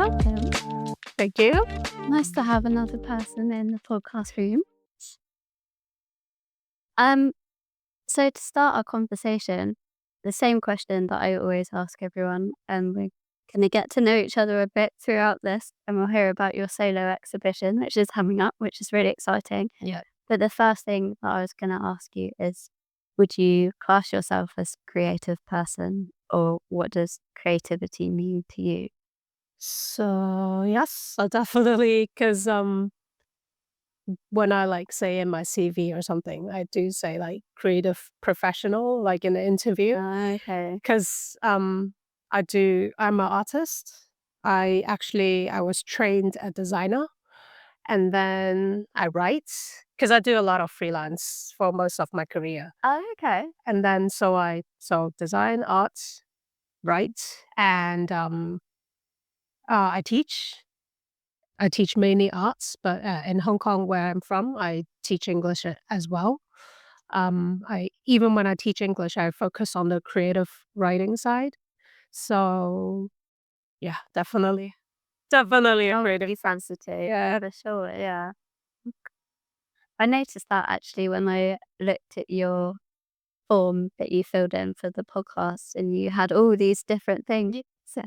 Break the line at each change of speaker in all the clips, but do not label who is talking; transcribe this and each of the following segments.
welcome.
Thank you.
Nice to have another person in the podcast room. Um, so to start our conversation, the same question that I always ask everyone, and we're gonna get to know each other a bit throughout this, and we'll hear about your solo exhibition, which is coming up, which is really exciting.
Yeah.
But the first thing that I was gonna ask you is, would you class yourself as a creative person, or what does creativity mean to you?
So yes, so definitely because when I like say in my CV or something, I do say like creative professional, like in the interview,
Okay.
because I'm an artist. I was trained a designer, and then I write because I do a lot of freelance for most of my career,
Oh, okay.
and then so design, art, write, and I teach. I teach mainly arts, but in Hong Kong, where I'm from, I teach English as well. I even when I teach English, I focus on the creative writing side. So yeah, definitely a
Oh,
creative.
you fancy too,
Yeah,
for sure, yeah. I noticed that actually when I looked at your form that you filled in for the podcast and you had all these different things. So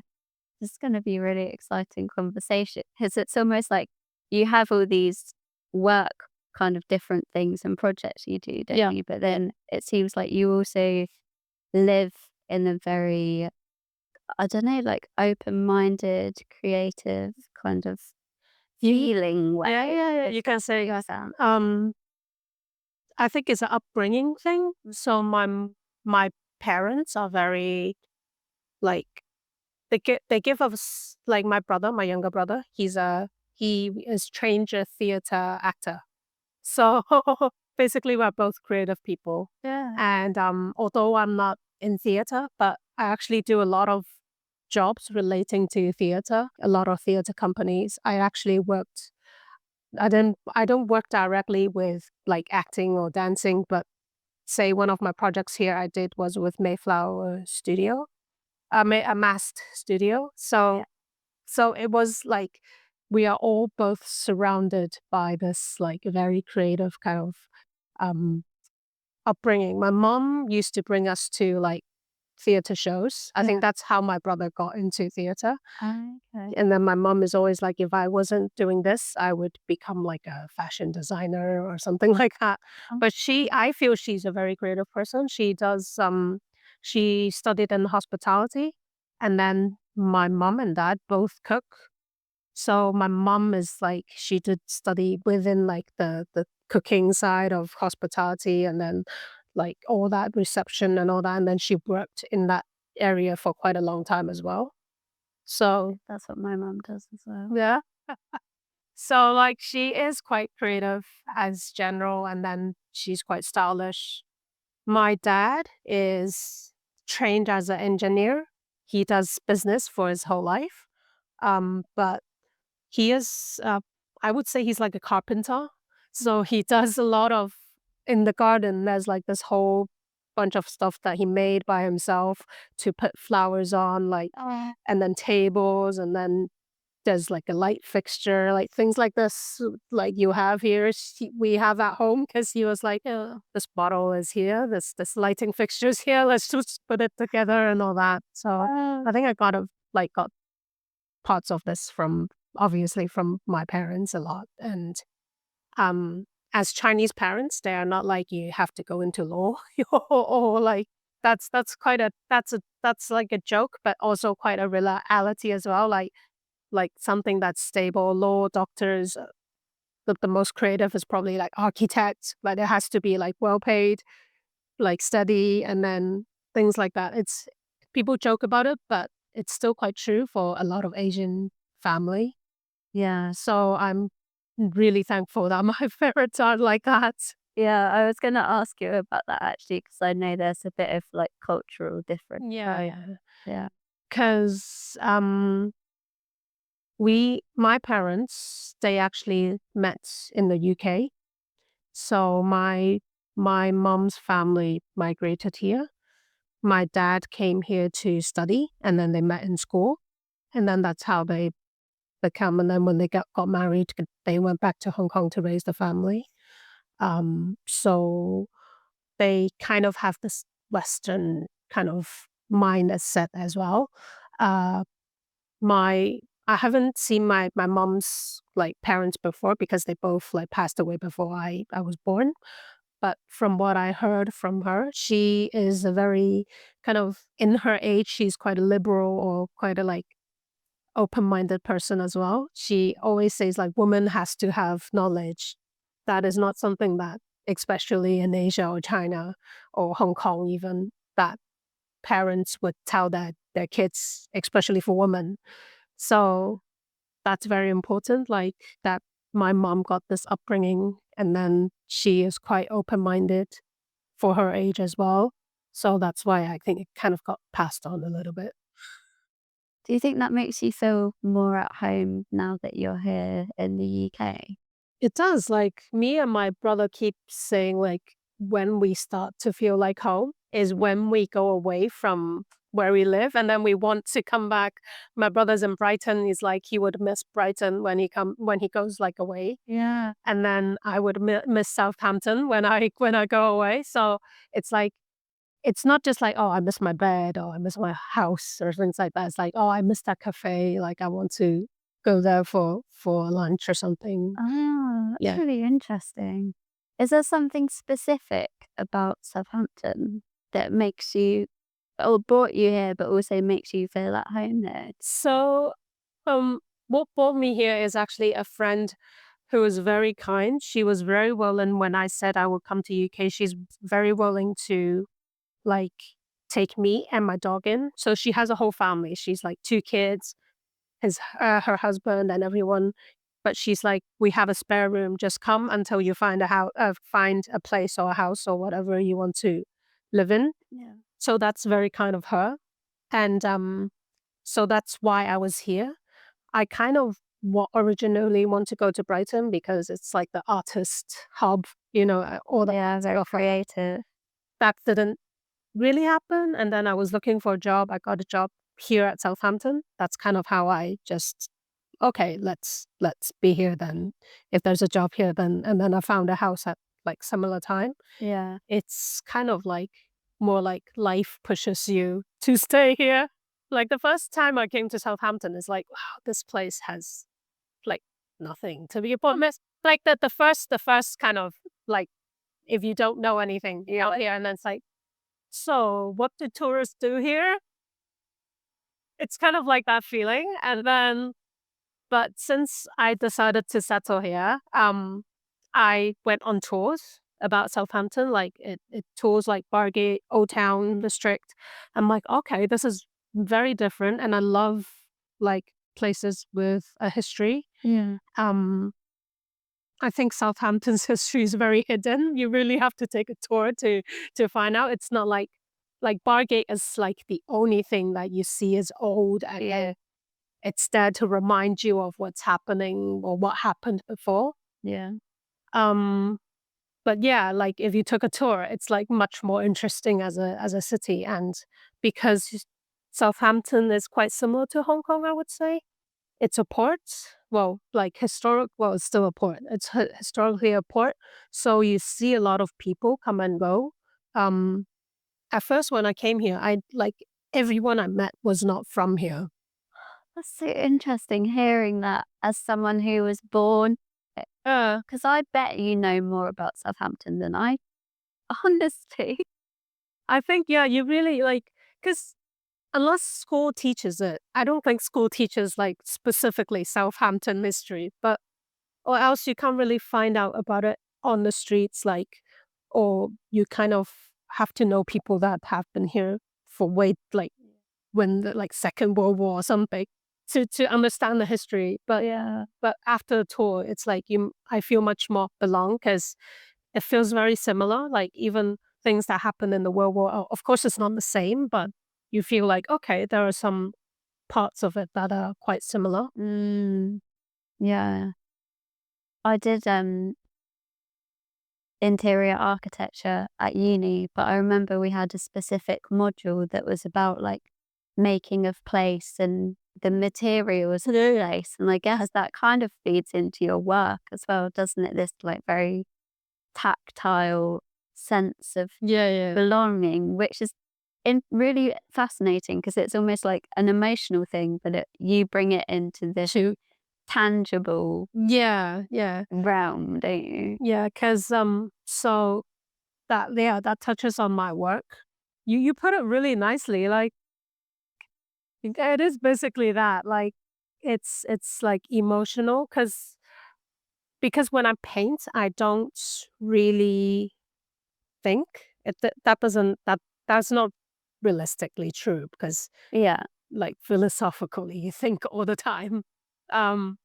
it's gonna be a really exciting conversation because it's almost like you have all these work kind of different things and projects you do, don't
yeah,
you? But then it seems like you also live in a very, I don't know, like open-minded, creative kind of
you,
feeling way.
yeah. You can say
Yourself.
I think it's an upbringing thing. So my parents are very like they give us like my younger brother. He is trained a theater actor. So basically, we're both creative people.
Yeah.
And although I'm not in theater, but I actually do a lot of jobs relating to theater, a lot of theater companies. I actually worked. I don't work directly with like acting or dancing, but say one of my projects here I did was with Mayflower Studio, a masked studio.
Yeah.
So it was like we are all both surrounded by this like very creative kind of um upbringing. My mom used to bring us to like theater shows. I think
Yeah.
that's how my brother got into theater.
Okay.
And then my mom is always like, if I wasn't doing this, I would become like a fashion designer or something like that.
Oh,
But I feel she's a very creative person. She studied in hospitality, and then my mom and dad both cook. So my mom is like, she did study within like the cooking side of hospitality, and then like all that reception and all that. And then she worked in that area for quite a long time as well. So
that's what my mum does as well.
yeah. So like she is quite creative as general, and then she's quite stylish. My dad is trained as an engineer. He does business for his whole life. But he is I would say he's like a carpenter. So he does a lot of in the garden there's like this whole bunch of stuff that he made by himself to put flowers on, like,
Oh,
and then tables, and then there's like a light fixture, like things like this, like you have here, we have at home, because he was like, oh, this bottle is here, this lighting fixture's here, let's just put it together and all that. So
oh,
I think got parts of this from obviously from my parents a lot. And um as Chinese parents, they are not like you have to go into law or like that's like a joke, but also quite a reality as well. Like something that's stable, law, doctors, the most creative is probably like architects, but it has to be like well paid, like steady, and then things like that. It's people joke about it, but it's still quite true for a lot of Asian family.
yeah.
So I'm really thankful that my parents are like that.
Yeah, I was gonna ask you about that actually because I know there's a bit of, like, cultural difference,
Yeah,
right?
yeah.
Yeah.
Because my parents, they actually met in the UK. So my mom's family migrated here. My dad came here to study, and then they met in school, and then that's how they become, and then when they got married, they went back to Hong Kong to raise the family. So they kind of have this Western kind of mindset as well. Uh, my I haven't seen my mom's like parents before because they both like passed away before I was born. But from what I heard from her, she is a very kind of in her age, she's quite a liberal or quite a like open-minded person as well. She always says like woman has to have knowledge. That is not something that, especially in Asia or China or Hong Kong even, that parents would tell their kids, especially for women. So that's very important. Like that my mom got this upbringing and then she is quite open-minded for her age as well. So that's why I think it kind of got passed on a little bit.
Do you think that makes you feel more at home now that you're here in the UK?
It does. Like me and my brother keep saying like when we start to feel like home is when we go away from where we live and then we want to come back. My brother's in Brighton. He's like he would miss Brighton when he goes like away.
Yeah.
And then I would miss Southampton when I go away. So it's like it's not just like, "Oh, I miss my bed," or "I miss my house," or things like that. It's like, "Oh, I miss that cafe, like, I want to go there for lunch or something."
Oh, that's
Yeah.
really interesting. Is there something specific about Southampton that makes you or brought you here, but also makes you feel at home there?
So, what brought me here is actually a friend who was very kind. She was very willing when I said I would come to UK, she's very willing to, like, take me and my dog in. So she has a whole family. She's, like, 2 kids, her husband and everyone. But she's like, "We have a spare room. Just come until you find a place or a house or whatever you want to live in."
Yeah.
So that's very kind of her. And so that's why I was here. I kind of originally want to go to Brighton because it's like the artist hub, all that
Yeah, very
stuff like that.
creative.
That didn't really happen. And then I was looking for a job. I got a job here at Southampton. That's kind of how I just okay, let's be here then. If there's a job here, then and then I found a house at like similar time.
Yeah.
It's kind of like more like life pushes you to stay here. Like the first time I came to Southampton is like, wow, this place has like nothing to be honest. Like the first kind of like if you don't know anything, you're out here and then it's like, so what do tourists do here? It's kind of like that feeling. And then but since I decided to settle here, I went on tours about Southampton, like it tours like Bargate, Old Town District. I'm like, okay, this is very different, and I love like places with a history.
Yeah.
Um, I think Southampton's history is very hidden. You really have to take a tour to find out. It's not like Bargate is like the only thing that you see is old and
Yeah.
it's there to remind you of what's happening or what happened before.
Yeah.
Um, but yeah, like if you took a tour, it's like much more interesting as a city. And because Southampton is quite similar to Hong Kong, I would say. It's a port. Well, like it's still a port. It's historically a port. So you see a lot of people come and go. Um, at first when I came here, I like everyone I met was not from here.
That's so interesting hearing that as someone who was born, because I bet you know more about Southampton than I honestly.
I think, yeah, you really like, because unless school teaches it, I don't think school teaches like specifically Southampton history, but or else you can't really find out about it on the streets, like, or you kind of have to know people that have been here for way, like, when the like Second World War or something to understand the history.
Yeah.
But after the tour, it's like I feel much more belong because it feels very similar, like, even things that happened in the World War of course, it's not the same, but you feel like, okay, there are some parts of it that are quite similar.
Mm, yeah. I did interior architecture at uni, but I remember we had a specific module that was about like making of place and the materials of the place. And I guess that kind of feeds into your work as well, doesn't it? This like very tactile sense of
Yeah, yeah.
belonging, which is really fascinating because it's almost like an emotional thing, but you bring it into this
To
tangible
Yeah, yeah.
realm, don't you?
Yeah, because so that yeah, that touches on my work. You put it really nicely, like, it is basically that, like, it's, like, emotional because when I paint, I don't really think. That doesn't that's not realistically true because,
Yeah,
like, philosophically, you think all the time. Um,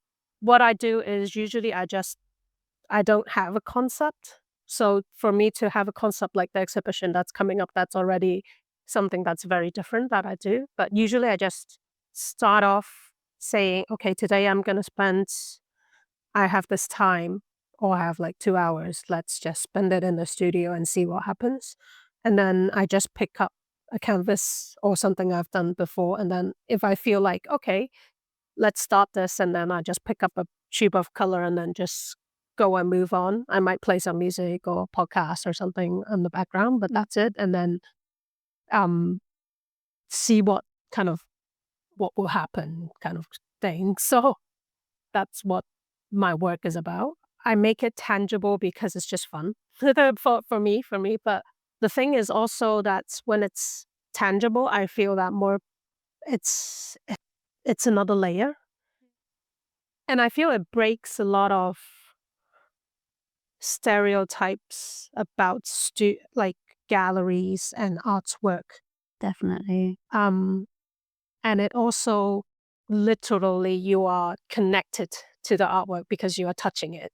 what I do is usually I don't have a concept. So for me to have a concept like the exhibition that's coming up, that's already something that's very different that I do. But usually I just start off saying, okay, today I'm going to spend, I have this time or I have like 2 hours. Let's just spend it in the studio and see what happens. And then I just pick up a canvas or something I've done before. And then if I feel like, okay, let's start this, and then I just pick up a tube of color and then just go and move on. I might play some music or podcast or something in the background, but that's it. And then um see what kind of what will happen kind of thing. So that's what my work is about. I make it tangible because it's just fun for me. But the thing is also that when it's tangible, I feel that more it's it's another layer. And I feel it breaks a lot of stereotypes about like galleries and artwork.
definitely.
Um, and it also literally you are connected to the artwork because you are touching it.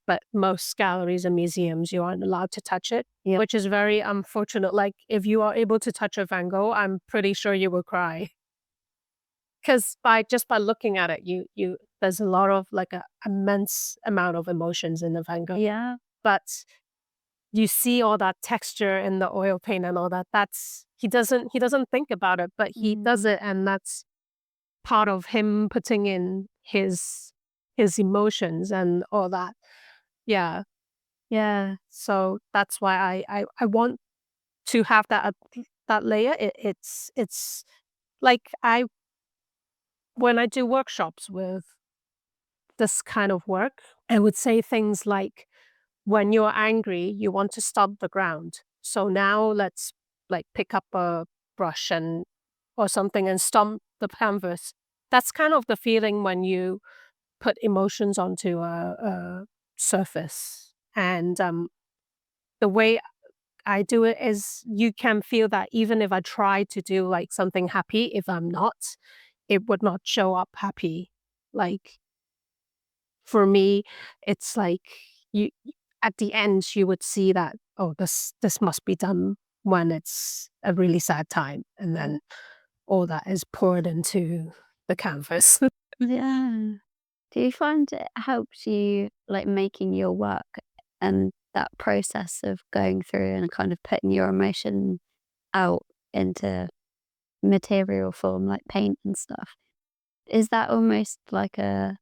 But most galleries and museums, you aren't allowed to touch it,
Yep.
which is very unfortunate. Like if you are able to touch a Van Gogh, I'm pretty sure you will cry because by looking at it, you there's a lot of like a immense amount of emotions in the Van Gogh.
Yeah.
But you see all that texture in the oil paint and all that. That's he doesn't think about it, but he
Mm.
does it, and that's part of him putting in his emotions and all that. Yeah.
Yeah,
So that's why I want to have that layer. It's like I when I do workshops with this kind of work, I would say things like when you're angry, you want to stomp the ground. So now let's like pick up a brush and or something and stomp the canvas. That's kind of the feeling when you put emotions onto a surface. And the way I do it is you can feel that even if I try to do like something happy, if I'm not, it would not show up happy. Like for me, it's like you at the end you would see that, oh, this must be done when it's a really sad time, and then all that is poured into the canvas.
yeah. Do you find it helps you, like, making your work and that process of going through and kind of putting your emotion out into material form, like paint and stuff? Is that almost like a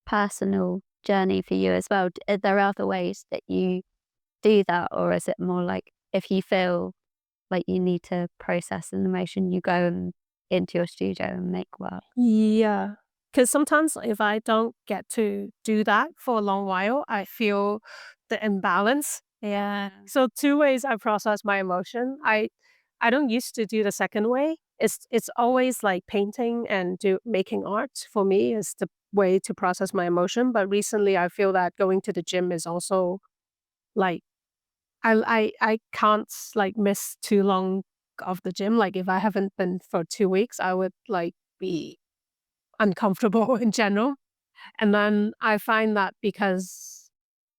personal journey for you as well? Are there other ways that you do that, or is it more like if you feel like you need to process an emotion, you go into your studio and make work?
Yeah, because sometimes if I don't get to do that for a long while, I feel the imbalance.
Yeah.
So 2 ways I process my emotion. I don't used to do the second way. It's always like painting and do making art for me is the way to process my emotion, but recently I feel that going to the gym is also like I can't like miss too long of the gym. Like if I haven't been for 2 weeks, I would like be uncomfortable in general. And then I find that because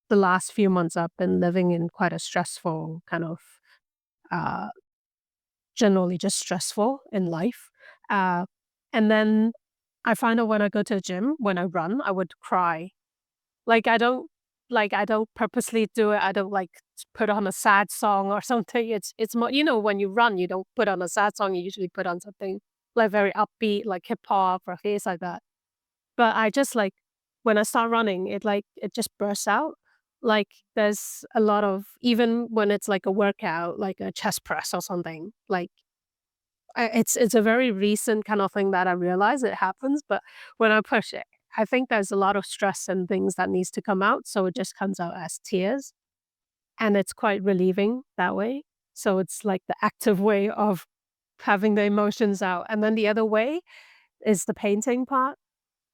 the last few months I've been living in quite a stressful kind of uh generally just stressful in life. Uh and then I find out when I go to the gym, when I run, I would cry. Like I don't like, I don't purposely do it. I don't, like, put on a sad song or something. It's more when you run, you don't put on a sad song, you usually put on something, like, very upbeat, like hip hop or things like that. But I just, like, when I start running, it just bursts out. Like, there's a lot of even when it's, like, a workout, like a chest press or something, like, it's a very recent kind of thing that I realize it happens, but when I push it, I think there's a lot of stress and things that needs to come out, so it just comes out as tears, and it's quite relieving that way. So it's like the active way of having the emotions out, and then the other way is the painting part.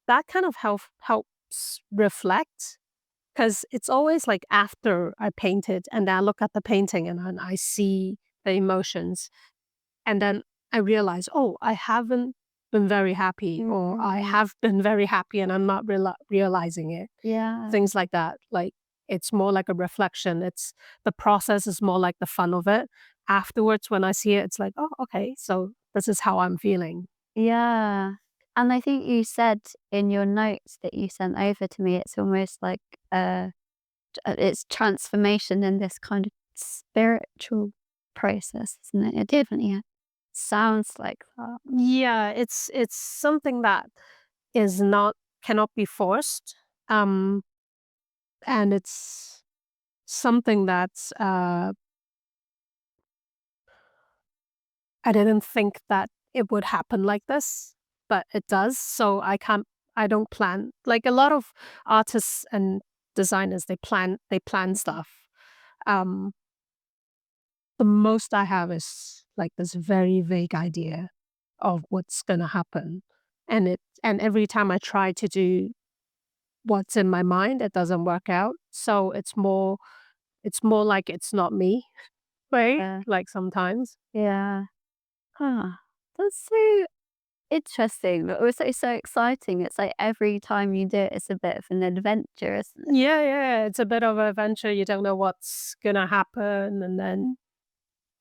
That kind of helps reflect, because it's always, like, after I painted, and then I look at the painting, and then I see the emotions. And then I realize, "Oh, I haven't been very happy," or "I
Mm.
have been very happy and I'm not realizing it."
Yeah.
Things like that. Like, it's more like a reflection. It's the process is more like the fun of it. Afterwards, when I see it, it's like, "Oh, okay, so this is how I'm feeling."
Yeah. And I think you said in your notes that you sent over to me, it's almost like, it's transformation in this kind of spiritual process, isn't it? It definitely sounds like that.
Yeah, it's something that is not cannot be forced. Um, and it's something that's I didn't think that it would happen like this, but it does. So I don't plan. Like a lot of artists and designers, they plan stuff. Um, the most I have is like this very vague idea of what's gonna happen. And every time I try to do what's in my mind, it doesn't work out. So it's more like it's not me, right?
Yeah.
Like sometimes.
Yeah. Huh. That's so interesting, but also so exciting. It's like every time you do it, it's a bit of an adventure, isn't it?
Yeah, yeah, it's a bit of an adventure. You don't know what's gonna happen, and then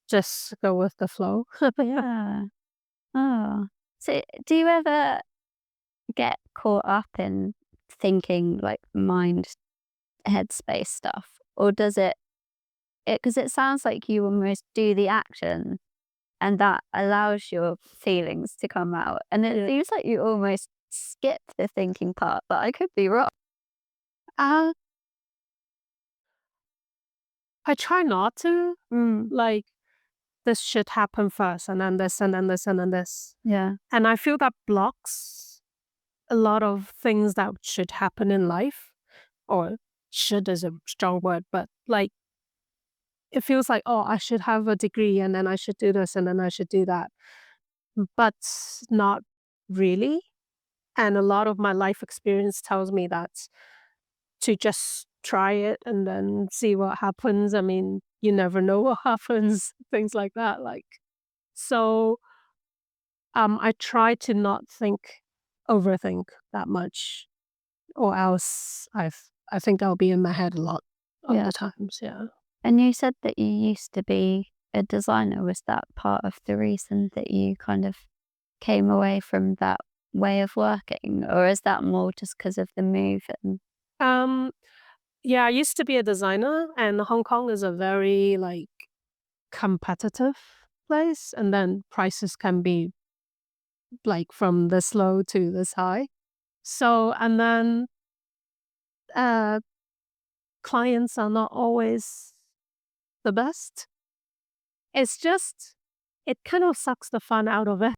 just go with the flow.
Yeah. Oh. So do you ever get caught up in thinking like mind headspace stuff? Or does because it sounds like you almost do the action and that allows your feelings to come out. And it
Yeah.
seems like you almost skip the thinking part, but I could be wrong.
Uh, I try not to.
Mm,
Like, this should happen first, and then this, and then this, and then this.
yeah.
And I feel that blocks a lot of things that should happen in life, or should is a strong word, but like it feels like, oh, I should have a degree, and then I should do this, and then I should do that. But not really. And a lot of my life experience tells me that to just try it and then see what happens. I mean, you never know what happens, things like that. Like, so I try to not overthink that much, or else I think I'll be in my head a lot of
Yeah.
the times. Yeah.
And you said that you used to be a designer. Was that part of the reason that you kind of came away from that way of working? Or is that more just because of the move? And
Um, yeah, I used to be a designer, and Hong Kong is a very like competitive place, and then prices can be like from this low to this high. So, and then uh, clients are not always the best. It's just, it kind of sucks the fun out of it.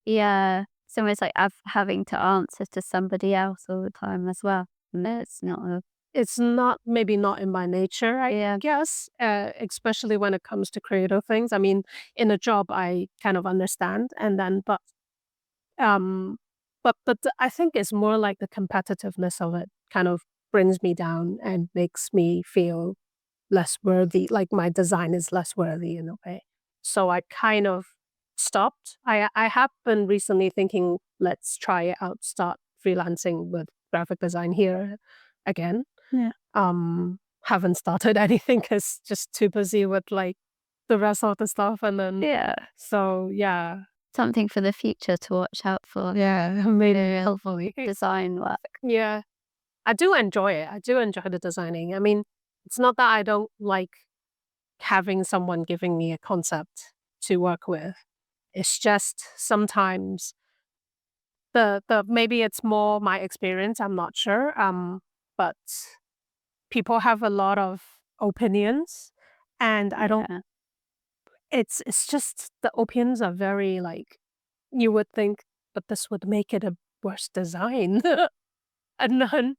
yeah, it's almost like having to answer to somebody else all the time as well. And it's not a,
It's not, maybe not in my nature, I
yeah,
guess, especially when it comes to creative things. I mean, in a job, I kind of understand, and then, um, I think it's more like the competitiveness of it kind of brings me down and makes me feel less worthy, like my design is less worthy in a way. So I kind of stopped. I have been recently thinking, let's try it out, start freelancing with graphic design here again.
yeah,
Haven't started anything because just too busy with like the rest of the stuff, and then
yeah.
so yeah,
Something for the future to watch out for.
yeah, maybe
Real
hopefully,
design work.
yeah. I do enjoy it. I do enjoy the designing. I mean, it's not that I don't like having someone giving me a concept to work with. It's just sometimes the maybe it's more my experience, I'm not sure. But people have a lot of opinions, and I don't
Yeah.
it's just the opinions are very, like, you would think, "But this would make it a worse design." And then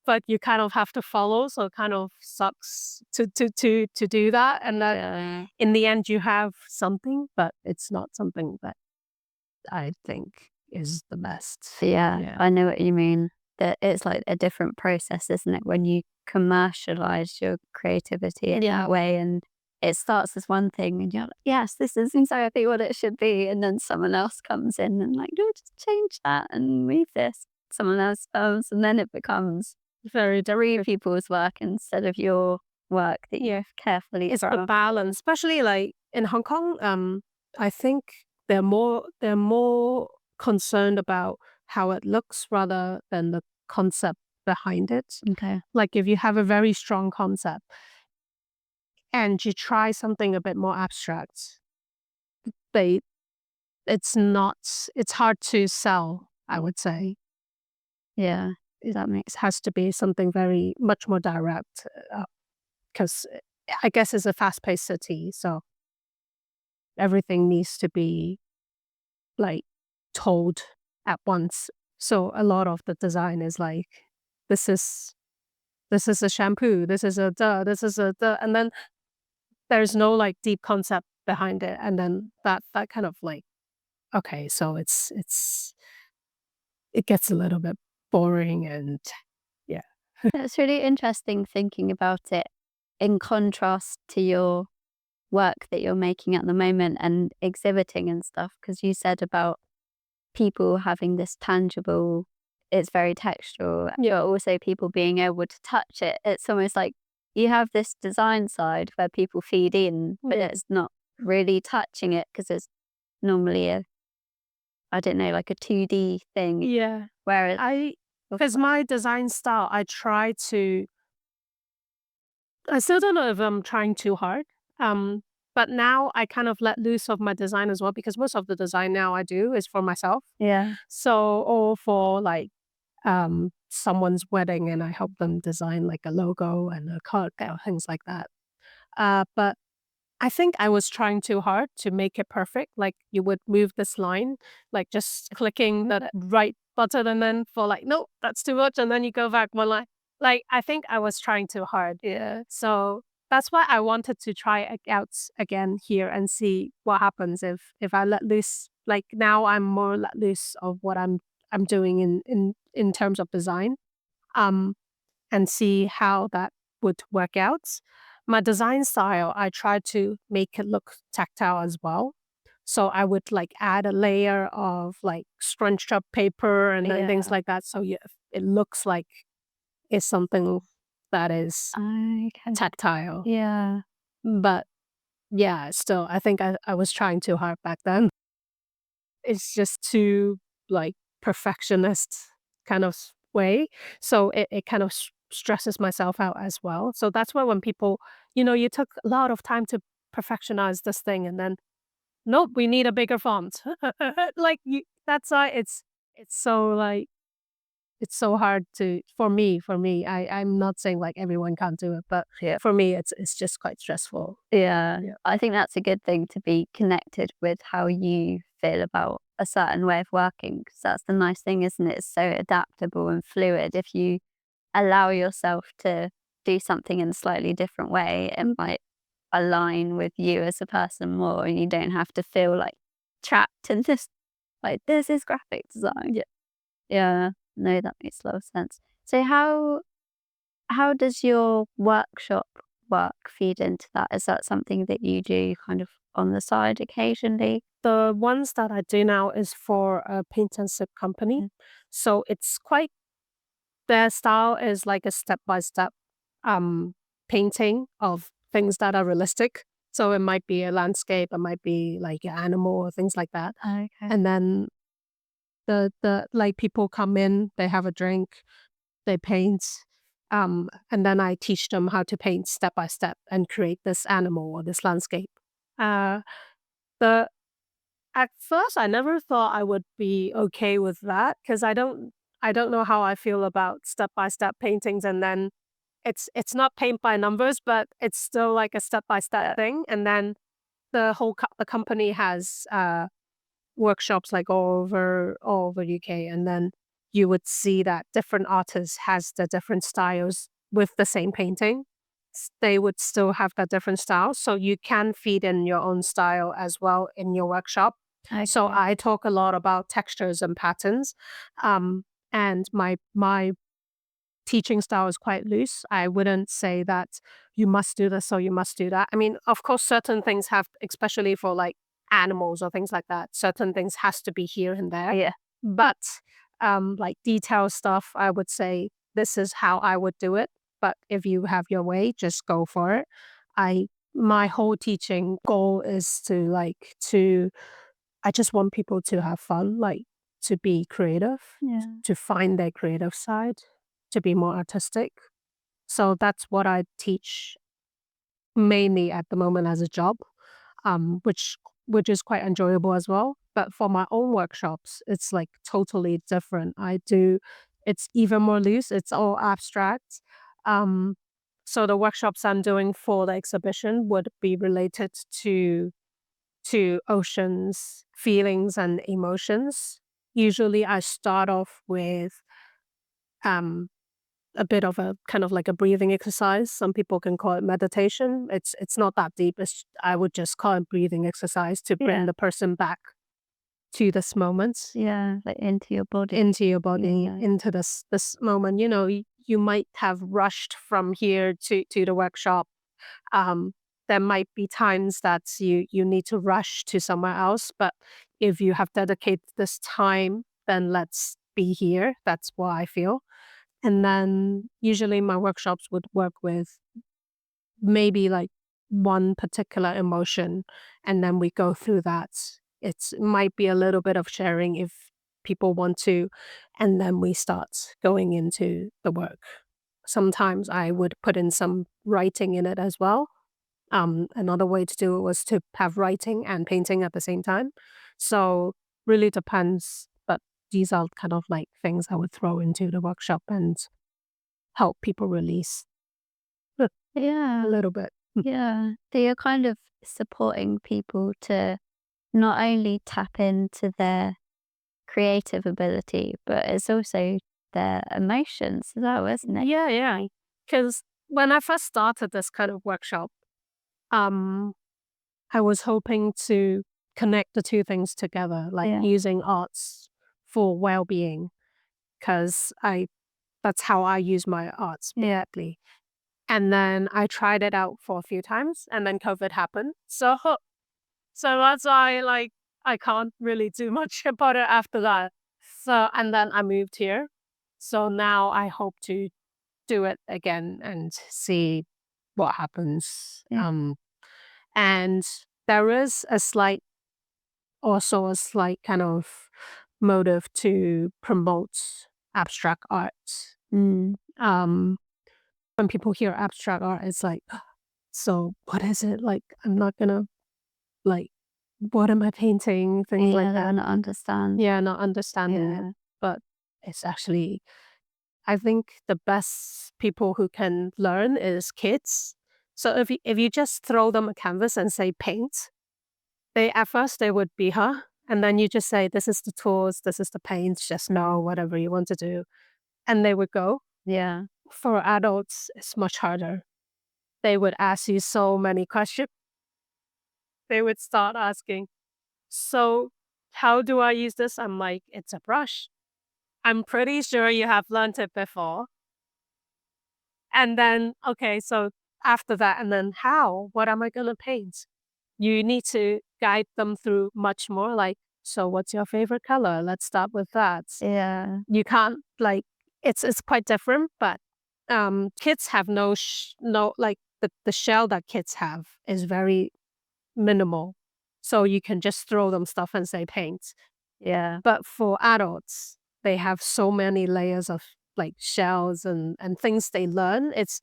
but you kind of have to follow, so it kind of sucks to do that, and then
Yeah.
in the end, you have something, but it's not something that I think is the best.
Yeah,
Yeah.
I know what you mean. That it's like a different process, isn't it? When you commercialize your creativity in
Yeah.
that way, and it starts as one thing, and you're like, yes, this is exactly what it should be. And then someone else comes in and, like, no, just change that and move this. Someone else comes, and then it becomes
Very
three
different.
people's work instead of your work that
Yeah.
you've carefully
It's the
crafted.
balance, especially, like, in Hong Kong, I think they're more concerned about how it looks rather than the concept behind it.
Okay.
Like, if you have a very strong concept and you try something a bit more abstract, they it's not it's hard to sell, I would say.
Yeah,
It
that makes
has to be something very much more direct, 'cause I guess it's a fast-paced city, so everything needs to be, like, told at once. So a lot of the design is like, "This is this is a shampoo, this is a duh, this is a duh," and then there's no, like, deep concept behind it, and then that kind of, like, okay, so it gets a little bit boring and yeah.
It's really interesting thinking about it in contrast to your work that you're making at the moment and exhibiting and stuff. Because you said about people having this tangible, it's very textural,
Yeah.
but also people being able to touch it. It's almost like you have this design side where people feed in, but
Yeah.
it's not really touching it because it's normally a, I don't know, like a 2D thing.
Yeah.
Whereas,
I Because my design style, I still don't know if I'm trying too hard. Um, but now I kind of let loose of my design as well because most of the design now I do is for myself.
yeah,
So, or for, like, someone's wedding and I help them design, like, a logo and a card or things like that. But I think I was trying too hard to make it perfect. Like, you would move this line, like, just clicking the right button and then for, like, "Nope, that's too much," and then you go back one line. Like, I think I was trying too hard. Yeah. So, that's why I wanted to try it out again here and see what happens if I let loose. Like, now I'm more let loose of what I'm doing in terms of design. Um and see how that would work out. My design style, I try to make it look tactile as well. So I would, like, add a layer of, like, scrunched up paper and then things
yeah.
like that. So yeah, it looks like it's something that is
Okay.
tactile.
Yeah.
But yeah, still, I think I was trying too hard back then. It's just too, like, perfectionist kind of way. So it kind of stresses myself out as well. So that's why when people, you took a lot of time to perfectionize this thing and then, nope, we need a bigger font. Like, that's why it's so, like, it's so hard to for me. I'm not saying, like, everyone can't do it, but
Yeah.
for me it's just quite stressful.
Yeah.
Yeah.
I think that's a good thing to be connected with how you feel about a certain way of working. Because that's the nice thing, isn't it? It's so adaptable and fluid. If you allow yourself to do something in a slightly different way, it might align with you as a person more, and you don't have to feel like trapped in this, like, this is graphic design.
Yeah.
Yeah. No, that makes a lot of sense. So how does your workshop work feed into that? Is that something that you do kind of on the side occasionally?
The ones that I do now is for a paint and sip company.
Mm.
So it's quite their style is like a step-by-step, painting of things that are realistic. So it might be a landscape, it might be, like, an animal or things like that.
Okay.
And then like, people come in, they have a drink, they paint. And then I teach them how to paint step by step and create this animal or this landscape. Uh, the At first, I never thought I would be okay with that because I don't know how I feel about step by step paintings, and then it's not paint by numbers, but it's still like a step by step thing. And then the company has workshops like all over UK, and then you would see that different artists has the different styles with the same painting. They would still have that different style, so you can feed in your own style as well in your workshop. So
Okay.
I talk a lot about textures and patterns, um, and my teaching style is quite loose. I wouldn't say that you must do this or you must do that. I mean, of course, certain things have, especially for like animals or things like that, certain things has to be here and there.
Yeah.
But like detail stuff, I would say this is how I would do it. But if you have your way, just go for it. I My whole teaching goal is to I just want people to have fun, like to be creative,
Yeah.
to find their creative side, to be more artistic. So that's what I teach mainly at the moment as a job, which is quite enjoyable as well. But for my own workshops, it's like totally different. It's even more loose. It's all abstract. Um, so the workshops I'm doing for the exhibition would be related to oceans, feelings, and emotions. Usually, I start off with um, a bit of a kind of like a breathing exercise. Some people can call it meditation. It's not that deep. I would just call it breathing exercise to bring
Yeah.
the person back to this moment,
Yeah. Like into your body.
into your body,
Yeah.
into this moment. You know, you might have rushed from here to the workshop. Um, there might be times that you need to rush to somewhere else, but if you have dedicated this time, then let's be here. That's what I feel. And then usually my workshops would work with maybe like one particular emotion, and then we go through that. It might be a little bit of sharing if people want to, and then we start going into the work. Sometimes I would put in some writing in it as well. Another way to do it was to have writing and painting at the same time. So really depends, but these are kind of like things I would throw into the workshop and help people release a
Yeah.
little bit.
Yeah. So you're kind of supporting people to not only tap into their creative ability, but it's also their emotions as well, isn't it?
Yeah, yeah. Because when I first started this kind of workshop, um, I was hoping to connect the two things together, like
Yeah.
using arts for well-being, because I that's how I use my arts
Yeah.
basically. And then I tried it out for a few times, and then COVID happened. So that's why I can't really do much about it after that. So and then I moved here. So now I hope to do it again and see what happens.
Yeah.
And there is a slight kind of motive to promote abstract art.
Mm.
Um, when people hear abstract art, it's like, so what is it? Like, I'm not gonna like, what am I painting? Things like
Yeah, they
that.
wanna understand.
Yeah, not understanding it,
Yeah.
but it's actually, I think the best people who can learn is kids. So if you just throw them a canvas and say paint, they at first they would be, huh? And then you just say, this is the tools, this is the paint, just know whatever you want to do. And they would go.
Yeah.
For adults, it's much harder. They would ask you so many questions. They would start asking, so how do I use this? I'm like, it's a brush. I'm pretty sure you have learned it before. And then, okay, so after that, and then how? What am I going to paint? You need to guide them through much more. Like, so what's your favorite color? Let's start with that.
Yeah.
You can't like, it's quite different, but kids have no, like the shell that kids have is very minimal. So you can just throw them stuff and say paint.
Yeah.
But for adults, they have so many layers of like shells and things they learn. It's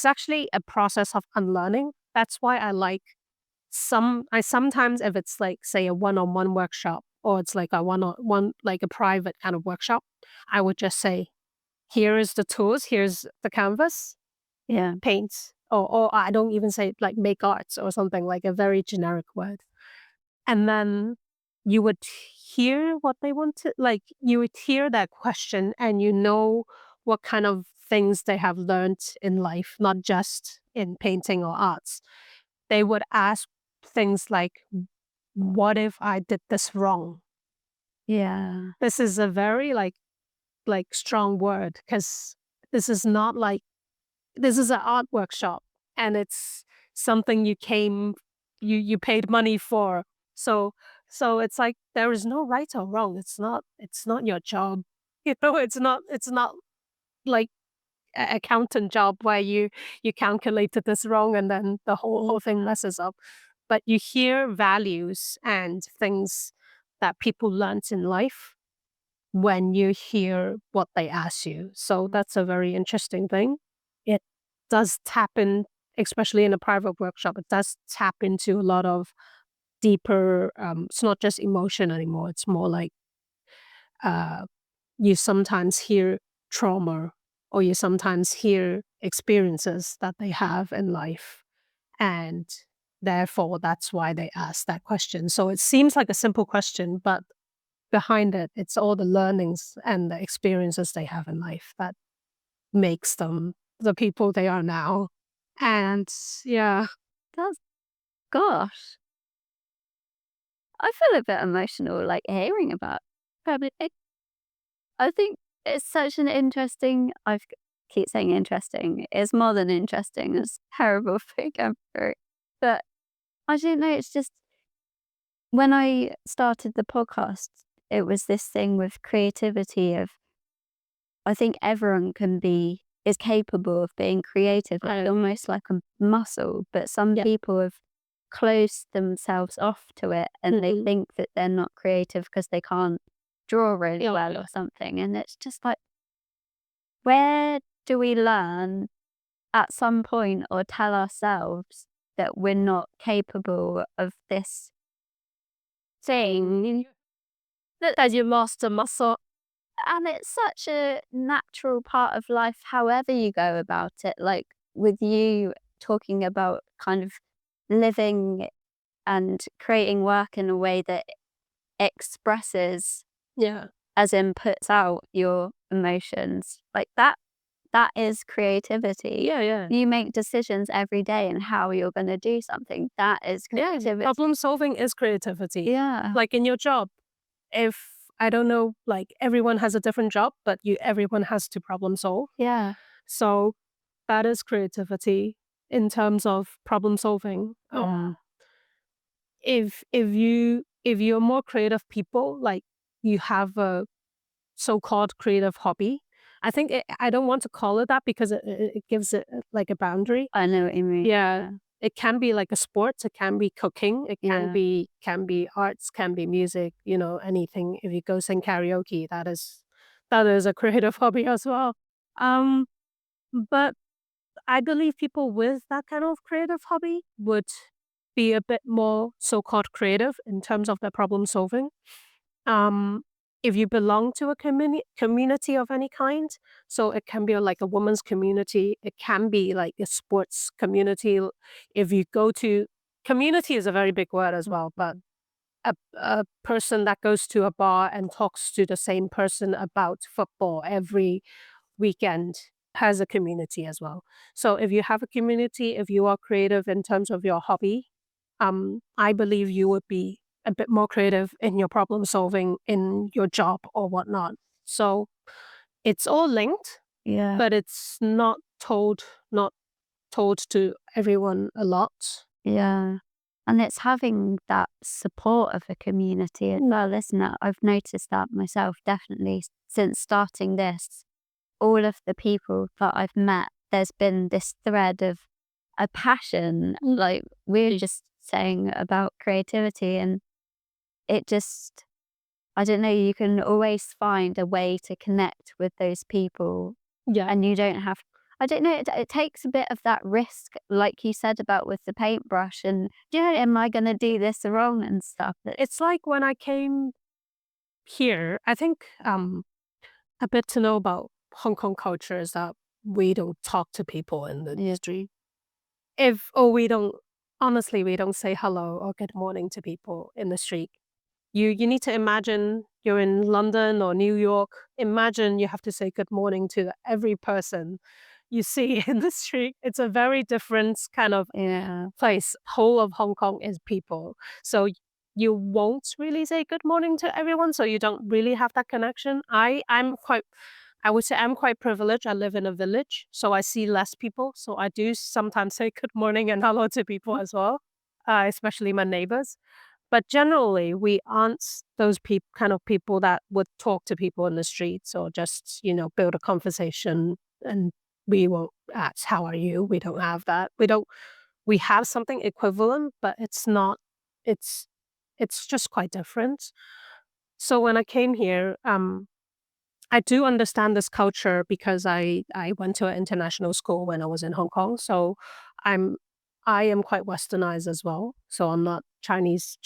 actually a process of unlearning. That's why I sometimes, if it's like say a one-on-one workshop or it's like a one-on-one, like a private kind of workshop, I would just say, here is the tools, here's the canvas,
Yeah.
paint, or I don't even say like make arts or something, like a very generic word. And then you would hear what they want to, like, you would hear that question and you know what kind of things they have learned in life, not just in painting or arts. They would ask things like, what if I did this wrong?
Yeah.
This is a very like strong word because this is not like this is an art workshop and it's something you paid money for. So it's like there is no right or wrong. It's not your job. It's not like accountant job where you calculated this wrong and then the whole thing messes up. But you hear values and things that people learnt in life when you hear what they ask you. So that's a very interesting thing. It does tap in, especially in a private workshop, it does tap into a lot of deeper, it's not just emotion anymore. It's more like uh, you sometimes hear trauma or you sometimes hear experiences that they have in life. And therefore, that's why they ask that question. So it seems like a simple question, but behind it, it's all the learnings and the experiences they have in life that makes them the people they are now. And yeah,
That's gosh. I feel a bit emotional, like, hearing about probably I think it's such an interesting keep saying interesting. It's more than interesting. It's a terrible thing I'm through. But I don't know, it's just when I started the podcast, it was this thing with creativity of I think everyone is capable of being creative. It's almost like a muscle, but some
yeah,
people have closed themselves off to it and they
mhm,
think that they're not creative because they can't draw really
yeah,
well or something. And it's just like, where do we learn at some point or tell ourselves that we're not capable of this thing?
that you lost a muscle.
And it's such a natural part of life, however you go about it. Like with you talking about kind of living and creating work in a way that expresses,
Yeah,
as in puts out your emotions, like that is creativity.
yeah, yeah,
You make decisions every day and how you're going to do something. That is
yeah.
creativity.
Problem solving is creativity.
Yeah.
Like in your job, if I don't know, like everyone has a different job, but everyone has to problem solve.
Yeah.
So that is creativity in terms of problem solving.
Yeah.
If you're more creative people, like you have a so-called creative hobby. I don't want to call it that because it gives it like a boundary.
I know what you mean.
Yeah,
Yeah.
it can be like a sport. It can be cooking. It
Yeah.
can be arts. Can be music. Anything. If you go sing karaoke, that is a creative hobby as well. Um, but I believe people with that kind of creative hobby would be a bit more so-called creative in terms of their problem solving. Um, if you belong to a community of any kind, so it can be like a women's community, it can be like a sports community. If you go to community is a very big word as well, but a person that goes to a bar and talks to the same person about football every weekend has a community as well. So if you have a community, if you are creative in terms of your hobby, I believe you would be a bit more creative in your problem solving in your job or whatnot. So it's all linked,
Yeah.
but it's not told to everyone a lot.
Yeah. And it's having that support of a community as well, isn't it? I've noticed that myself definitely since starting this. All of the people that I've met, there's been this thread of a passion, like we are just saying about creativity, and it just I don't know, you can always find a way to connect with those people,
Yeah.
and you don't have I don't know, it takes a bit of that risk, like you said about with the paintbrush and, yeah, am I gonna do this wrong and stuff?
It's like when I came here, I think a bit to know about Hong Kong culture is that we don't talk to people in the
Yeah.
street. If or we don't honestly, we don't say hello or good morning to people in the street. You need to imagine you're in London or New York. Imagine you have to say good morning to every person you see in the street. It's a very different kind of
Yeah.
place. Whole of Hong Kong is people. So you won't really say good morning to everyone, so you don't really have that connection. I would say I'm quite privileged. I live in a village, so I see less people. So I do sometimes say good morning and hello to people as well, especially my neighbors. But generally, we aren't those kind of people that would talk to people in the streets or just, build a conversation and we won't ask, how are you? We don't have that. We have something equivalent, but it's, it's just quite different. So when I came here, I do understand this culture because I went to an international school when I was in Hong Kong. So I'm I am quite westernized as well. So I'm not Chinese,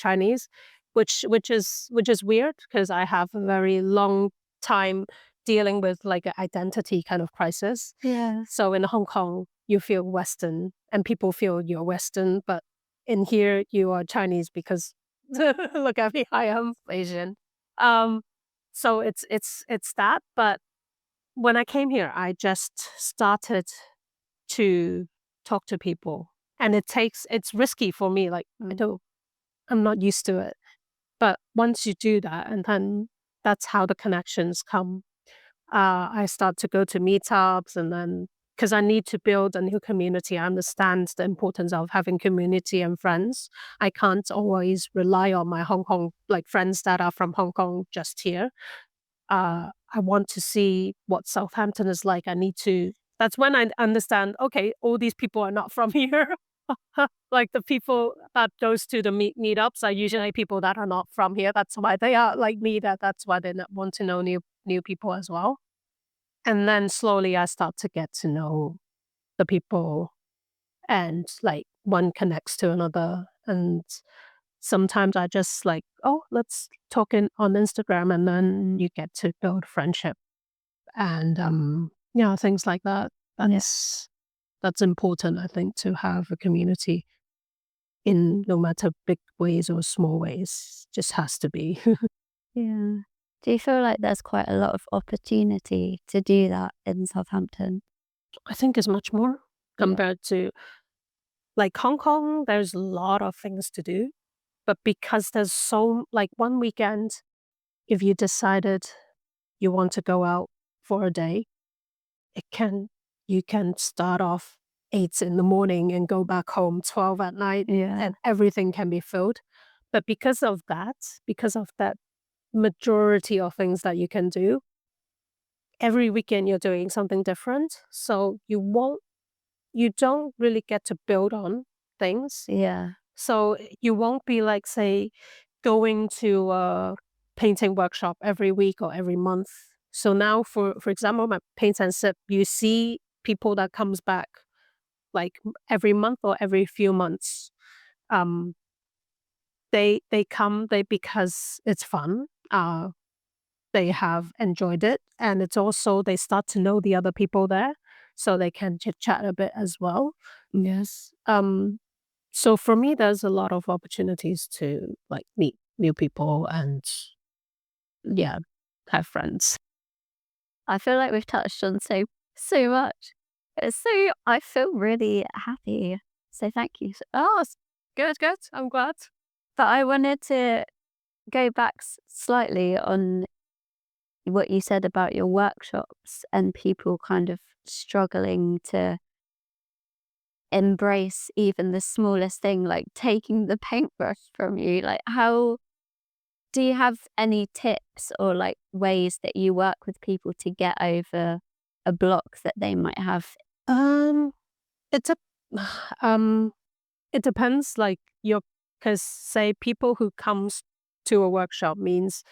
which is weird because I have a very long time dealing with like an identity kind of crisis.
Yeah.
So in Hong Kong, you feel Western and people feel you're Western, but in here you are Chinese because look at me, I am Asian. Um, so it's that, but when I came here, I just started to talk to people, and it's risky for me. Like I'm not used to it, but once you do that, and then that's how the connections come. I start to go to meetups, and then because I need to build a new community, I understand the importance of having community and friends. I can't always rely on my Hong Kong like friends that are from Hong Kong just here. I want to see what Southampton is like. I need to. That's when I understand. Okay, all these people are not from here. Like the people that goes to the meetups are usually people that are not from here. That's why they are like me. That's why they want to know new people as well. And then slowly I start to get to know the people, and like one connects to another, and sometimes I just like, oh, let's talk on Instagram, and then you get to build friendship and things like that.
Yeah.
That's important, I think, to have a community in no matter big ways or small ways. Just has to be.
Yeah. Do you feel like there's quite a lot of opportunity to do that in Southampton?
I think is much more
Yeah.
compared to like Hong Kong. There's a lot of things to do, but because there's so like one weekend, if you decided you want to go out for a day, it can you can start off 8 in the morning and go back home 12 at night,
Yeah.
and everything can be filled. But because of that majority of things that you can do, every weekend you're doing something different. So you don't really get to build on things.
Yeah.
So you won't be like, say, going to a painting workshop every week or every month. So now, for example, my paint and sip, you see people that comes back like every month or every few months. Um, they come because it's fun. They have enjoyed it, and it's also they start to know the other people there, so they can chit chat a bit as well.
Yes.
So for me, there's a lot of opportunities to like meet new people and yeah, have friends.
I feel like we've touched on so much. I feel really happy. So thank you.
Oh, good, good. I'm glad.
But I wanted to go back slightly on what you said about your workshops and people kind of struggling to embrace even the smallest thing, like taking the paintbrush from you. Like, how do you have any tips or like ways that you work with people to get over a block that they might have?
Um, it's a, um, it depends. Like your, because say people who comes to a workshop means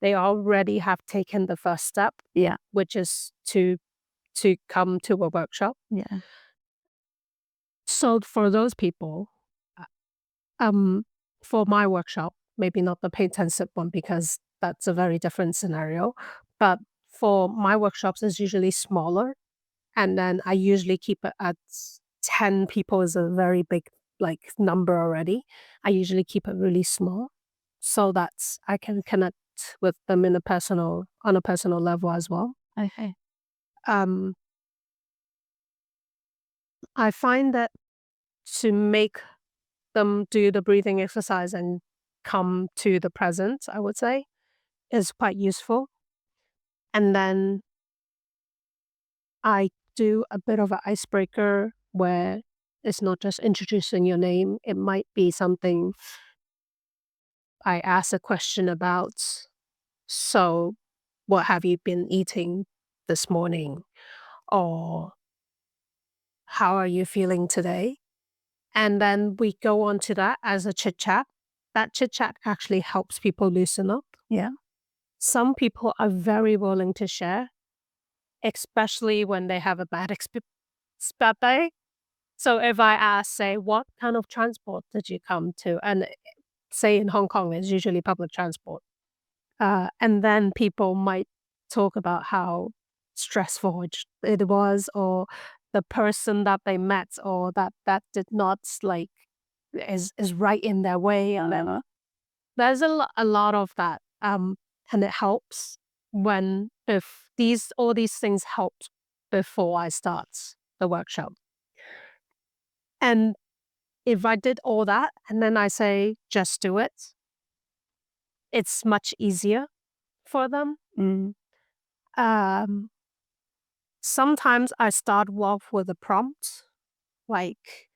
they already have taken the first step,
Yeah.
which is to come to a workshop.
Yeah.
So for those people, uh, for my workshop, maybe not the pay intensive one because that's a very different scenario, but for my workshops is usually smaller, and then I usually keep it at 10 people is a very big like number already. I usually keep it really small so that I can connect with them on a personal level as well.
Okay.
Um, I find that to make them do the breathing exercise and come to the present, I would say, is quite useful. And then I do a bit of an icebreaker where it's not just introducing your name. It might be something I ask a question about. So, what have you been eating this morning? Or how are you feeling today? And then we go on to that as a chit chat. That chit chat actually helps people loosen up.
Yeah.
Some people are very willing to share, especially when they have a bad day. So if I ask, say, what kind of transport did you come to? And say in Hong Kong, it's usually public transport. And then people might talk about how stressful it was, or the person that they met, or that did not like is right in their way. And then there's a lot of that. And it helps when if all these things helped before I start the workshop. And if I did all that and then I say, just do it, it's much easier for them.
Mm.
Um, Sometimes I start off with a prompt, like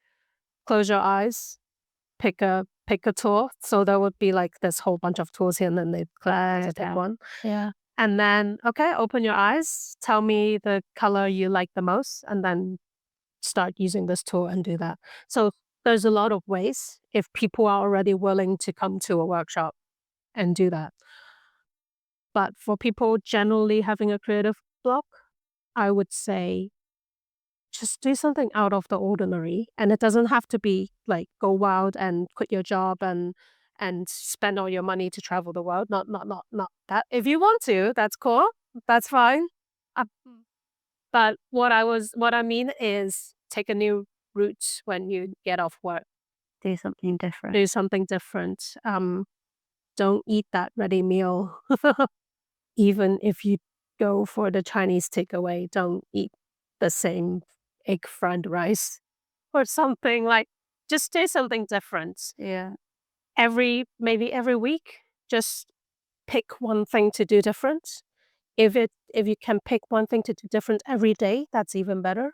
close your eyes, pick a tool. So there would be like this whole bunch of tools here, and then they click to pick one.
Yeah.
And then, okay, open your eyes, tell me the color you like the most, and then start using this tool and do that. So there's a lot of ways if people are already willing to come to a workshop and do that. But for people generally having a creative block, I would say just do something out of the ordinary. And it doesn't have to be like go wild and quit your job and spend all your money to travel the world. Not that. If you want to, that's cool. That's fine. Uh, but what I mean is take a new route when you get off work.
Do something different.
Do something different. Don't eat that ready meal. Even if you go for the Chinese takeaway, don't eat the same egg fried rice or something like just do something different.
Yeah.
Maybe every week, just pick one thing to do different. If you can pick one thing to do different every day, that's even better.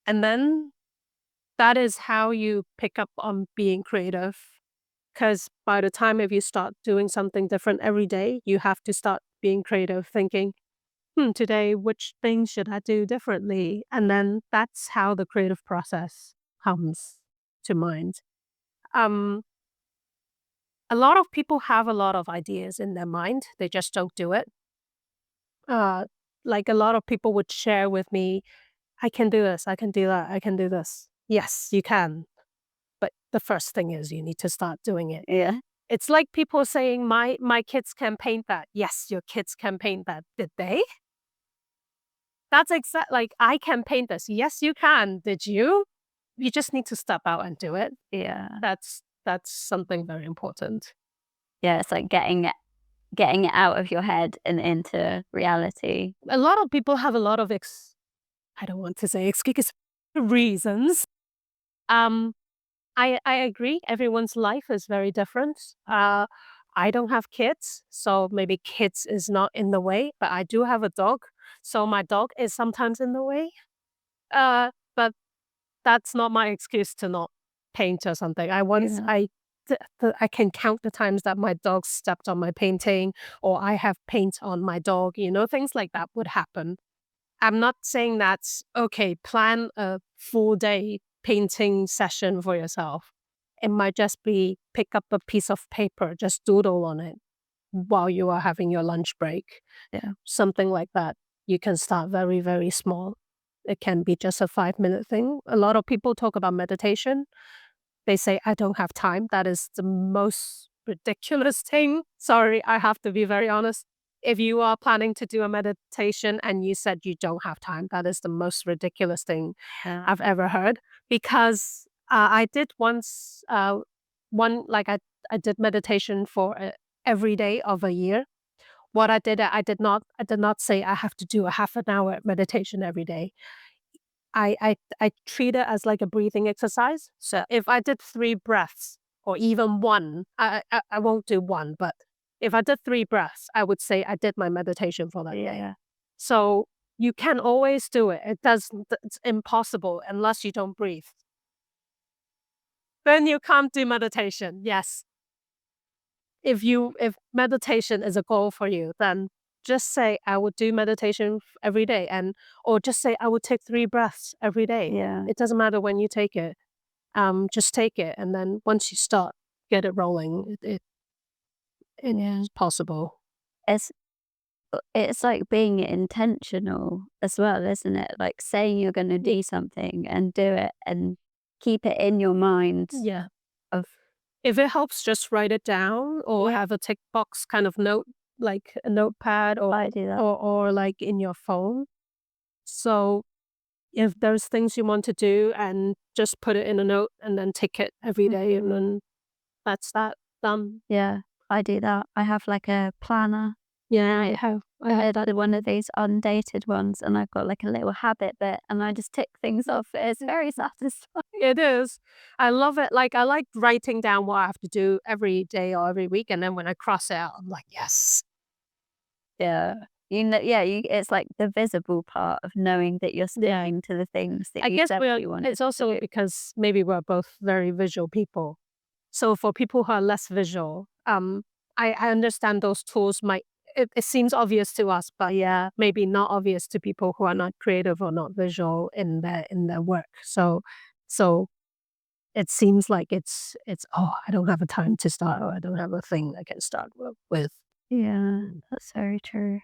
And then that is how you pick up on being creative. Because by the time if you start doing something different every day, you have to start being creative, thinking, today, which things should I do differently? And then that's how the creative process comes to mind. Um, a lot of people have a lot of ideas in their mind. They just don't do it. Uh, like a lot of people would share with me, I can do this, I can do that, I can do this. Yes, you can. But the first thing is you need to start doing it.
Yeah.
It's like people saying, my kids can paint that. Yes, your kids can paint that. Did they? That's like, I can paint this. Yes, you can. Did you? You just need to step out and do it.
Yeah.
That's something very important.
Yeah. It's like getting it out of your head and into reality.
A lot of people have a lot of I don't want to say excuses, reasons. I agree. Everyone's life is very different. I don't have kids, so maybe kids is not in the way, but I do have a dog. So my dog is sometimes in the way. But that's not my excuse to not paint or something.
Yeah.
I can count the times that my dog stepped on my painting or I have paint on my dog, things like that would happen. I'm not saying that's okay, plan a full day painting session for yourself. It might just be pick up a piece of paper, just doodle on it. while you are having your lunch break.
Yeah.
Something like that. You can start very, very small. It can be just a 5-minute thing. A lot of people talk about meditation. They say, I don't have time. That is the most ridiculous thing. Sorry, I have to be very honest. If you are planning to do a meditation and you said you don't have time, that is the most ridiculous thing
Yeah.
I've ever heard. Because I did once, I did meditation for every day of a year. What I did, I did not say I have to do a half an hour meditation every day. I treat it as like a breathing exercise. So if I did 3 breaths or even 1, I won't do 1, but if I did 3 breaths, I would say I did my meditation for that day.
Yeah.
So you can always do it. It's impossible unless you don't breathe. Then you can't do meditation. Yes. If meditation is a goal for you, then just say I would do meditation every day, and or just say I would take 3 breaths every day.
Yeah.
It doesn't matter when you take it. Just take it, and then once you start, get it rolling. It
Yeah.
is possible.
It's it's like being intentional as well, isn't it? Like saying you're gonna do something and do it and keep it in your mind
Yeah.
of
If it helps, just write it down or
yeah,
have a tick box kind of note, like a notepad
I do that.
or like in your phone. So if there's things you want to do and just put it in a note and then tick it every day and then that's that done.
Yeah, I do that. I have like a planner.
Yeah,
I
I have that.
did one of these undated ones and I've got like a little habit bit and I just tick things off. It's very satisfying.
It is. I love it. Like I like writing down what I have to do every day or every week, and then when I cross it out, I'm like, yes.
Yeah. You know, yeah, it's like the visible part of knowing that you're
Yeah.
sticking to the things that
I
you
guess
said
we are.
you wanted
It's
to
also
do.
because maybe we're both very visual people. So for people who are less visual, I understand those tools might. It seems obvious to us, but
Yeah.
maybe not obvious to people who are not creative or not visual in their work. So it seems like it's oh, I don't have a time to start, or I don't have a thing I can start with.
Yeah,
Mm.
that's very true.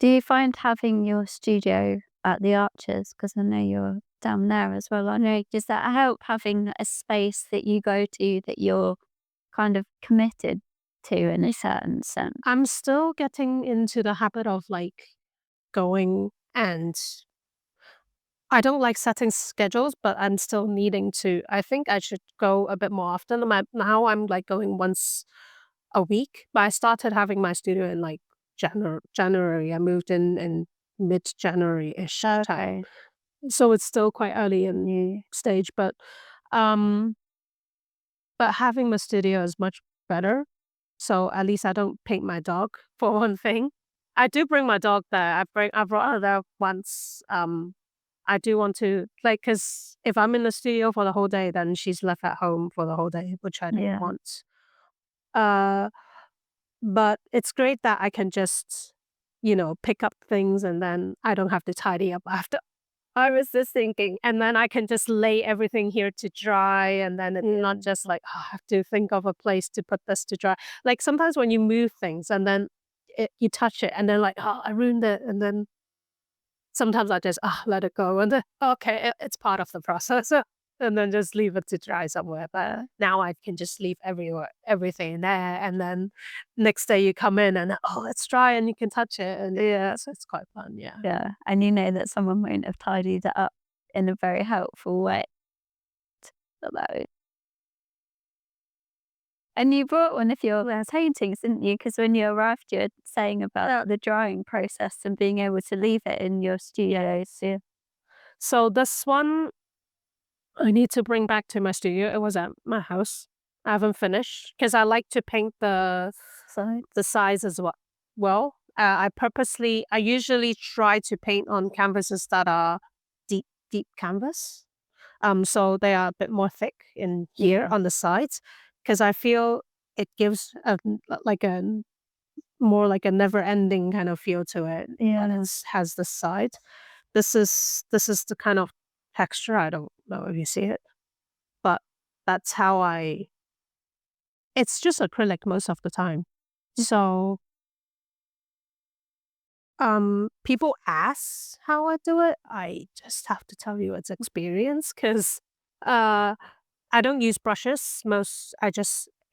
Do you find having your studio at the Arches, because I know you're down there as well, I know, does that help having a space that you go to that you're kind of committed to in a certain sense?
I'm still getting into the habit of like going, and I don't like setting schedules, but I'm still needing to. I think I should go a bit more often. Now I'm like going once a week, but I started having my studio in like January. I moved in mid January ish time,
Okay.
so it's still quite early in
Yeah.
stage. Um, but having my studio is much better. So at least I don't paint my dog for one thing. I do bring my dog there. I brought her there once. I do want to like because if I'm in the studio for the whole day, then she's left at home for the whole day, which I don't
Yeah.
want. Uh, but it's great that I can just, pick up things and then I don't have to tidy up after. I was just thinking, and then I can just lay everything here to dry, and then it's not just like, "Oh, I have to think of a place to put this to dry." Like sometimes when you move things and then you touch it, and then like, "Oh, I ruined it," and then sometimes I just let it go, and then okay, it's part of the process, and then just leave it to dry somewhere. But now I can just leave everything there, and then next day you come in and it's dry, and you can touch it, and yeah, so it's quite fun. Yeah.
Yeah, and you know that someone won't have tidied it up in a very helpful way. So that and you brought one of your paintings, didn't you? Because when you arrived, you were saying about the drying process and being able to leave it in your studios. Yeah.
So this one I need to bring back to my studio. It was at my house. I haven't finished because I like to paint
So
the size as well. I usually try to paint on canvases that are deep canvas. So they are a bit more thick in here
yeah,
on the sides because I feel it gives like a more like a never ending kind of feel to it when
yeah,
it has the side. This is the kind of texture. I don't know if you see it, but that's how I it's just acrylic most of the time. So people ask how I do it. I just have to tell you it's experience because uh, I don't use brushes.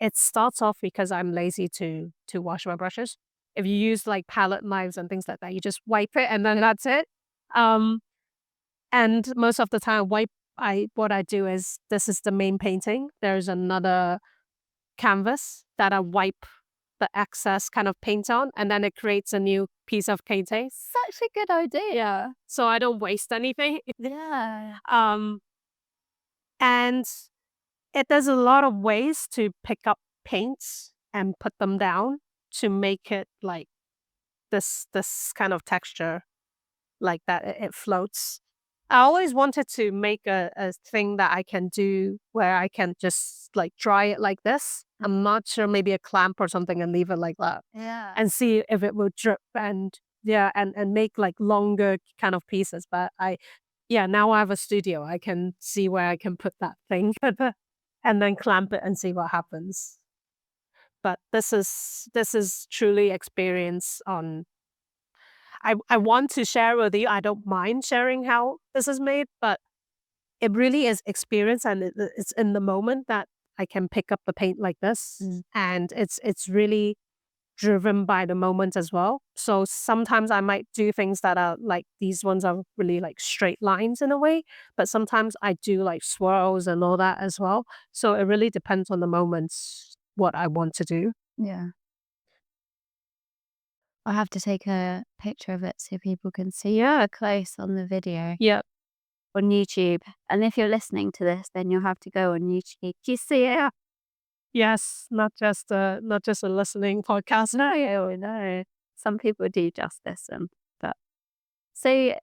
It starts off because I'm lazy to wash my brushes. If you use like palette knives and things like that, you just wipe it and then that's it. Um, and most of the time, what I do is this is the main painting. There's another canvas that I wipe the excess kind of paint on, and then it creates a new piece of painting.
Such a good idea.
So I don't waste anything.
Yeah.
Um, and there's a lot of ways to pick up paints and put them down to make it like this kind of texture like that it floats. I always wanted to make a thing that I can do where I can just like dry it like this. I'm not sure, maybe a clamp or something and leave it like that
Yeah.
and see if it will drip and yeah, and make like longer kind of pieces. But now I have a studio. I can see where I can put that thing and then clamp it and see what happens. But this is truly experience on I want to share with you. I don't mind sharing how this is made, but it really is experience and it's in the moment that I can pick up the paint like this. And it's really driven by the moment as well. So sometimes I might do things that are like these ones are really like straight lines in a way, but sometimes I do like swirls and all that as well. So it really depends on the moments what I want to do.
Yeah. I'll have to take a picture of it so people can see you close on the video
Yeah.
on YouTube. And if you're listening to this, then you'll have to go on YouTube. Do you see it?
Yes, not just a listening podcast.
No, oh, no. Some people do just listen. But so,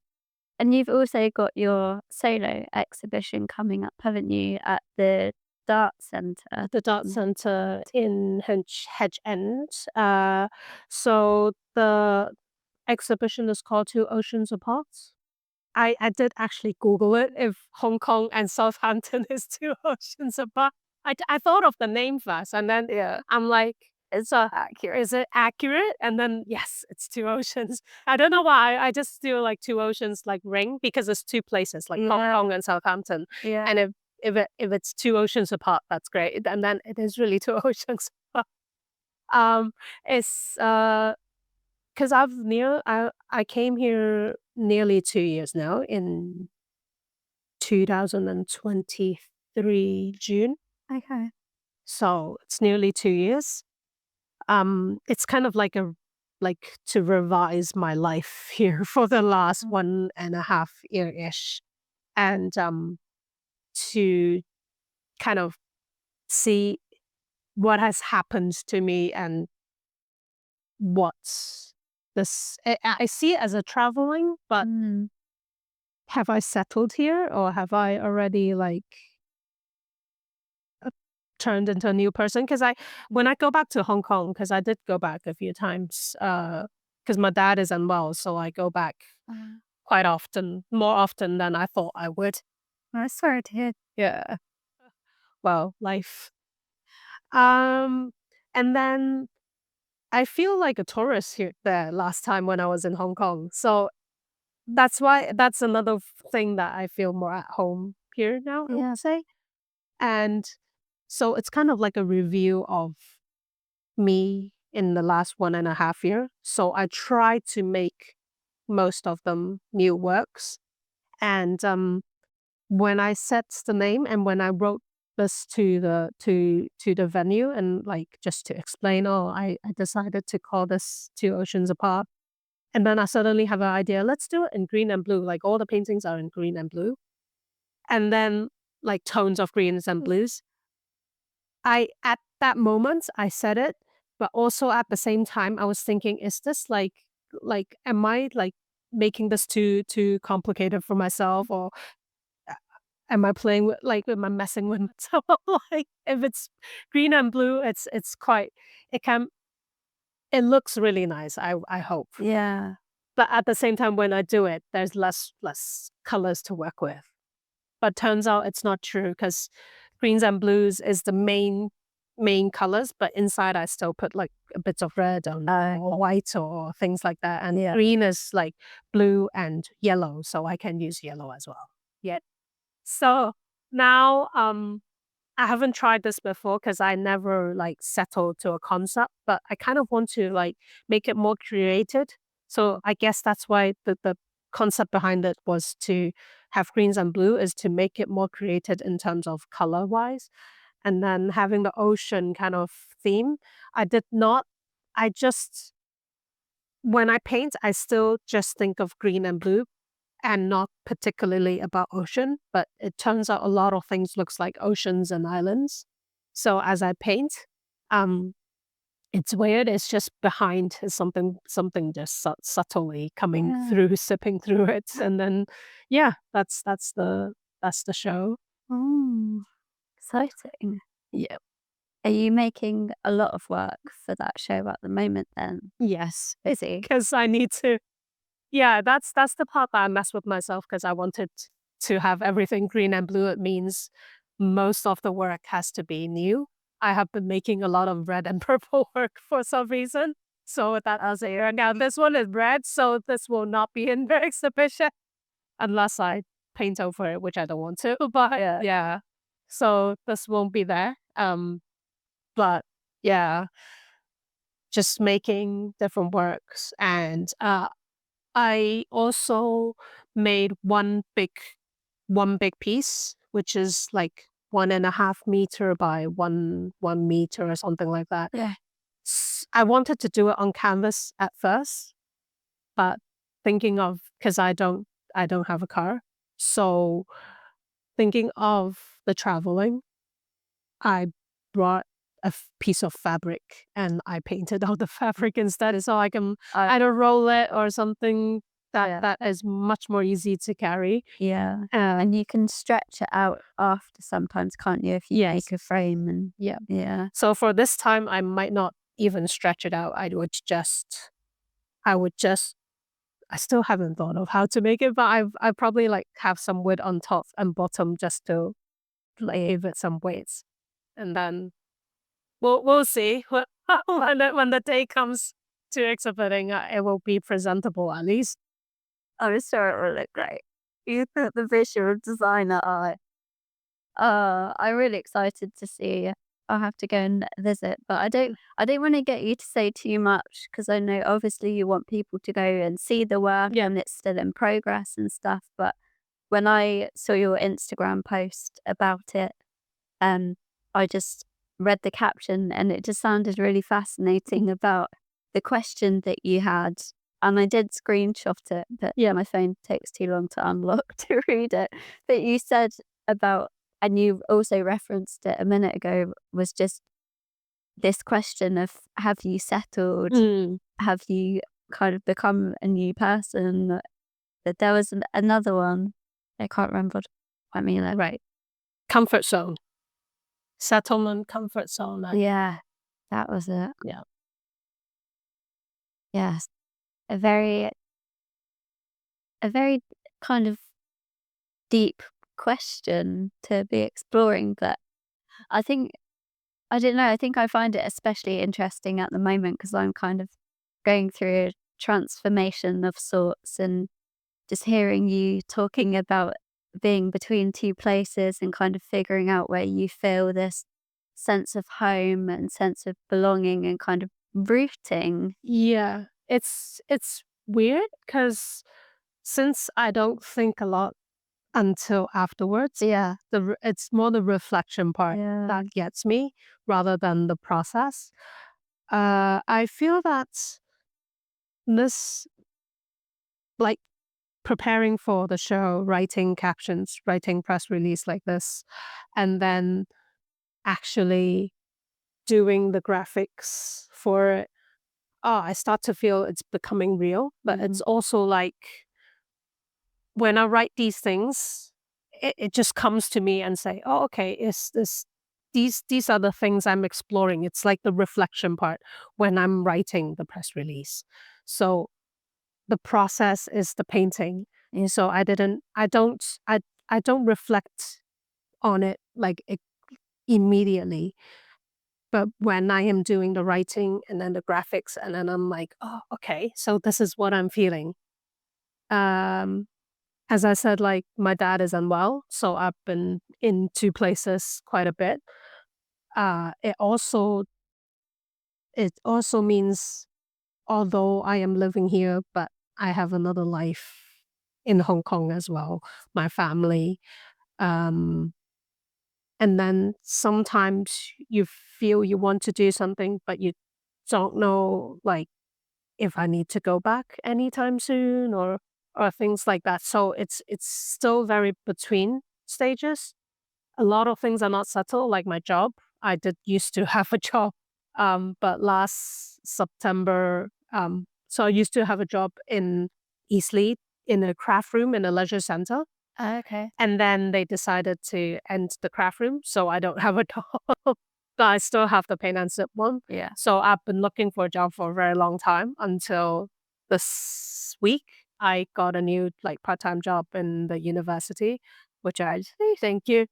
and you've also got your solo exhibition coming up, haven't you, at the Dart Centre?
At the Dart Centre in Hedge End. So the exhibition is called Two Oceans Apart. I did actually Google it if Hong Kong and Southampton is two oceans apart. I thought of the name first and then
Yeah.
I'm like,
It's not accurate.
is it accurate? And then yes, it's two oceans. I don't know why. I just do like two oceans like ring because it's two places like Hong
Yeah.
Kong and Southampton.
Yeah.
And if it's two oceans apart, that's great. And then it is really two oceans apart. It's because I came here nearly 2 years now in 2023 June.
Okay.
So it's nearly 2 years. It's kind of like to revise my life here for the last 1.5 year-ish. And to kind of see what has happened to me and what's I see it as a traveling, but have I settled here or have I already like turned into a new person? Because when I go back to Hong Kong, because I did go back a few times, because my dad is unwell, so I go back quite often, more often than I thought I would.
I'm sorry to hear.
Yeah. Well, life. Um, and then I feel like a tourist here there last time when I was in Hong Kong. So that's another thing that I feel more at home here now, I
Yeah.
would say. And so it's kind of like a review of me in the last 1.5 year. So I try to make most of them new works. And when I set the name and when I wrote this to the venue and like just to explain, I decided to call this Two Oceans Apart. And then I suddenly have an idea, let's do it in green and blue. Like all the paintings are in green and blue. And then like tones of greens and blues. At that moment I said it, but also at the same time I was thinking, is this like am I like making this too complicated for myself or am I playing with like am I messing with myself? Like if it's green and blue, it's quite it can it looks really nice, I hope.
Yeah.
But at the same time when I do it, there's less colors to work with. But turns out it's not true because greens and blues is the main main colors, but inside I still put like a bit of red or white or things like that. And green is like blue and yellow, so I can use yellow as well. Yeah. So now I haven't tried this before because I never like settled to a concept, but I kind of want to like make it more created. So I guess that's why the concept behind it was to have greens and blue is to make it more created in terms of color wise. And then having the ocean kind of theme. I did not, I just, when I paint, I still just think of green and blue and not particularly about ocean, but it turns out a lot of things looks like oceans and islands. So as I paint, um, it's weird. It's just behind is something just subtly coming through, sipping through it, and then yeah, that's the show.
Oh, exciting.
Yeah.
Are you making a lot of work for that show at the moment then?
Yes,
Busy?
because I need to. Yeah, that's the part that I mess with myself because I wanted to have everything green and blue. It means most of the work has to be new. I have been making a lot of red and purple work for some reason. So that as a year. Now this one is red, so this will not be in the exhibition unless I paint over it, which I don't want to. But yeah. So this won't be there. But yeah, just making different works and I also made one big piece, which is like 1.5 meter by one meter or something like that.
Yeah.
I wanted to do it on canvas at first, but thinking of because I don't have a car, so thinking of the traveling, I brought a piece of fabric and I painted out the fabric instead, so I can either roll it or something that is much more easy to carry.
Yeah.
Um,
And you can stretch it out after sometimes, can't you? If you
Yes.
make a frame and
Yeah.
yeah.
So for this time, I might not even stretch it out. I would just. I still haven't thought of how to make it, but I probably like have some wood on top and bottom just to like give it some weights, and then we'll see when the day comes to exhibiting. It will be presentable at least.
I'm sure it will look great. You put the visual designer eye. I'm really excited to see. I'll have to go and visit, but I don't want to get you to say too much because I know obviously you want people to go and see the work
Yeah.
and it's still in progress and stuff. But when I saw your Instagram post about it, um, I just read the caption and it just sounded really fascinating about the question that you had. And I did screenshot it, but my phone takes too long to unlock to read it. But you said about, and you also referenced it a minute ago, was just this question of have you settled?
Mm,
Have you kind of become a new person? But there was another one. I can't remember. I mean,
right. Comfort zone. Settlement comfort zone.
yeah, that was it.
Yeah.
Yes, a very, a very kind of deep question to be exploring. But I think, I don't know, I think I find it especially interesting at the moment because I'm kind of going through a transformation of sorts and just hearing you talking about being between two places and kind of figuring out where you feel this sense of home and sense of belonging and kind of rooting.
Yeah. It's weird because since I don't think a lot until afterwards,
Yeah.
it's more the reflection part
Yeah.
that gets me rather than the process. I feel that this, like preparing for the show, writing captions, writing press release like this, and then actually doing the graphics for it. Oh, I start to feel it's becoming real, but it's also like when I write these things, it just comes to me and say, "Oh, okay, is this these are the things I'm exploring." It's like the reflection part when I'm writing the press release. So the process is the painting.
Yeah.
So I don't reflect on it like immediately. But when I am doing the writing and then the graphics, and then I'm like, oh, okay, so this is what I'm feeling. Um, as I said, like my dad is unwell, so I've been in two places quite a bit. Uh, it also it also means although I am living here, but I have another life in Hong Kong as well, my family. Um, and then sometimes you feel you want to do something, but you don't know like if I need to go back anytime soon or things like that. So it's still very between stages. A lot of things are not settled, like my job. I did used to have a job, but last September, so I used to have a job in Eastleigh in a craft room in a leisure center.
Okay.
And then they decided to end the craft room, so I don't have a job. But I still have the paint and sip one.
Yeah.
So I've been looking for a job for a very long time until this week. I got a new like part-time job in the university, which I say thank you.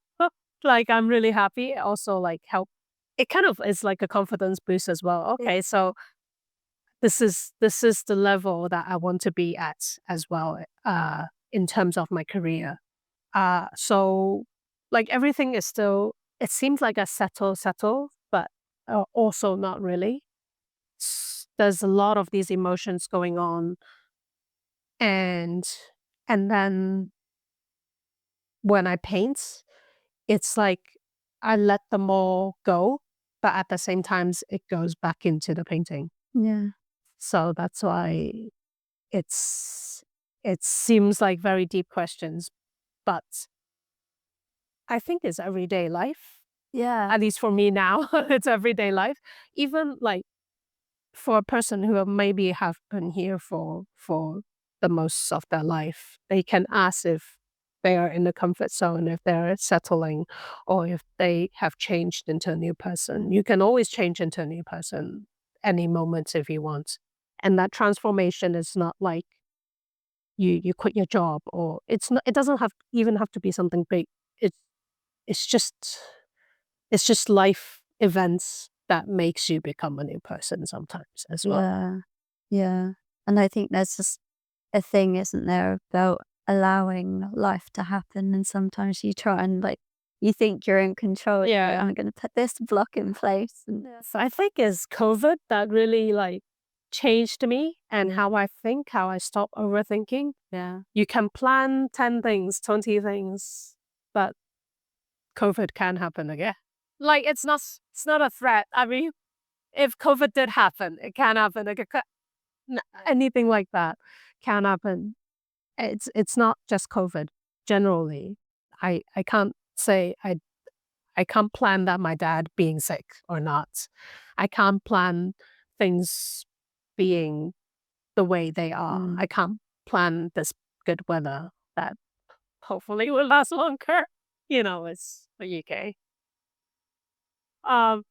Like I'm really happy. It also like help. It kind of is like a confidence boost as well.
Yeah.
Okay, so this is the level that I want to be at as well. In terms of my career. So like everything is still, it seems like a settle, but also not really. There's a lot of these emotions going on, and and then when I paint, it's like I let them all go, but at the same time, it goes back into the painting.
Yeah.
So that's why it's it seems like very deep questions, but I think it's everyday life.
Yeah.
At least for me now, it's everyday life. Even like for a person who maybe have been here for the most of their life, they can ask if they are in the comfort zone, if they're settling, or if they have changed into a new person. You can always change into a new person any moment if you want. And that transformation is not like you quit your job or it's not, it doesn't have even have to be something big. It's it's just it's just life events that makes you become a new person sometimes as well.
Yeah. Yeah. And I think there's just a thing, isn't there, about allowing life to happen. And sometimes you try and like, you think you're in control. Like,
Yeah.
I'm going to put this block in place. And
So I think it's COVID that really like changed me and
Yeah.
how I think, how I stop overthinking.
yeah.
You can plan 10 things, 20 things, but COVID can happen again. Like it's not a threat. I mean, if COVID did happen, it can happen. Anything like that can happen. It's not just COVID. Generally, I can't say I can't plan that my dad being sick or not. I can't plan things being the way they are.
Mm.
I can't plan this good weather that hopefully will last longer. It's the UK. Um,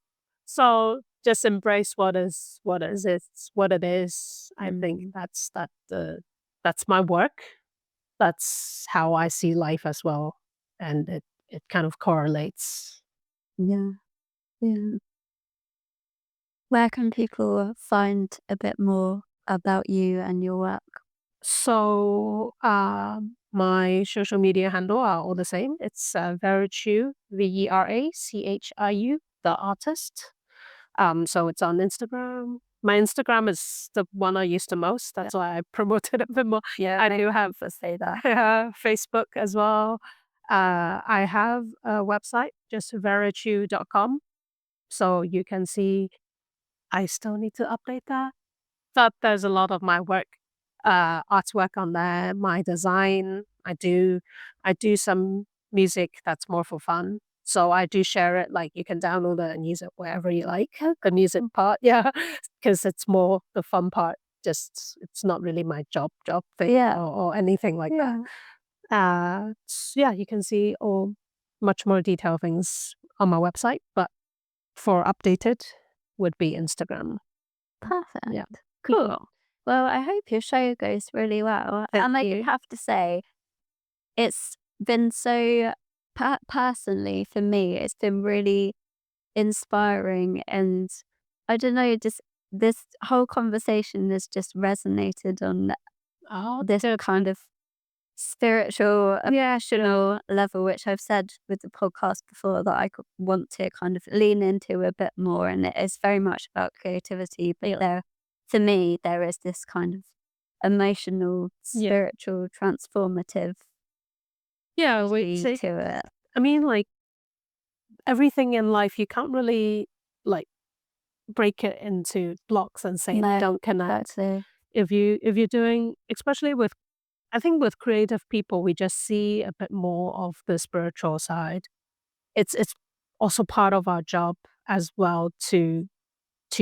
so just embrace it's what it is. I think
Mm.
that's my work. That's how I see life as well. And it kind of correlates.
Yeah. Yeah. Where can people find a bit more about you and your work?
So my social media handle are all the same. It's Vera Chiu, VeraChiu, the artist. So it's on Instagram. My Instagram is the one I use the most. That's why I promoted it a bit more.
Yeah,
I do have
to say that.
Facebook as well. I have a website, just verachiu.com. So you can see I still need to update that. But there's a lot of my work, artwork on there, my design. I do some music that's more for fun. So I do share it, like you can download it and use it wherever you like. The music part, yeah, because it's more the fun part. Just it's not really my job thing
Yeah.
or anything like that.
Yeah.
Yeah, you can see all much more detailed things on my website, but for updated would be Instagram.
Perfect.
Yeah.
Cool. Well, I hope your show goes really well.
Thank
And I
you.
have to say, it's been so personally for me, it's been really inspiring, and I don't know, just this whole conversation has just resonated on
Oh,
this
good.
kind of spiritual, emotional level, which I've said with the podcast before that I could want to kind of lean into a bit more. And it is very much about creativity, but
Yeah.
there, for me, there is this kind of emotional,
Yeah.
spiritual, transformative
Yeah,
quality to it.
I mean, like everything in life, you can't really like break it into blocks and say they
No,
don't connect.
exactly.
If you're doing, especially with, I think with creative people, we just see a bit more of the spiritual side. It's also part of our job as well to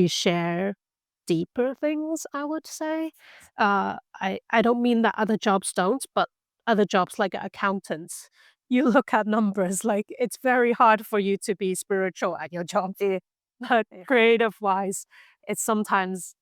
share deeper things, I would say. I don't mean that other jobs don't, but other jobs like accountants, you look at numbers, like it's very hard for you to be spiritual at your job. But creative wise, it's sometimes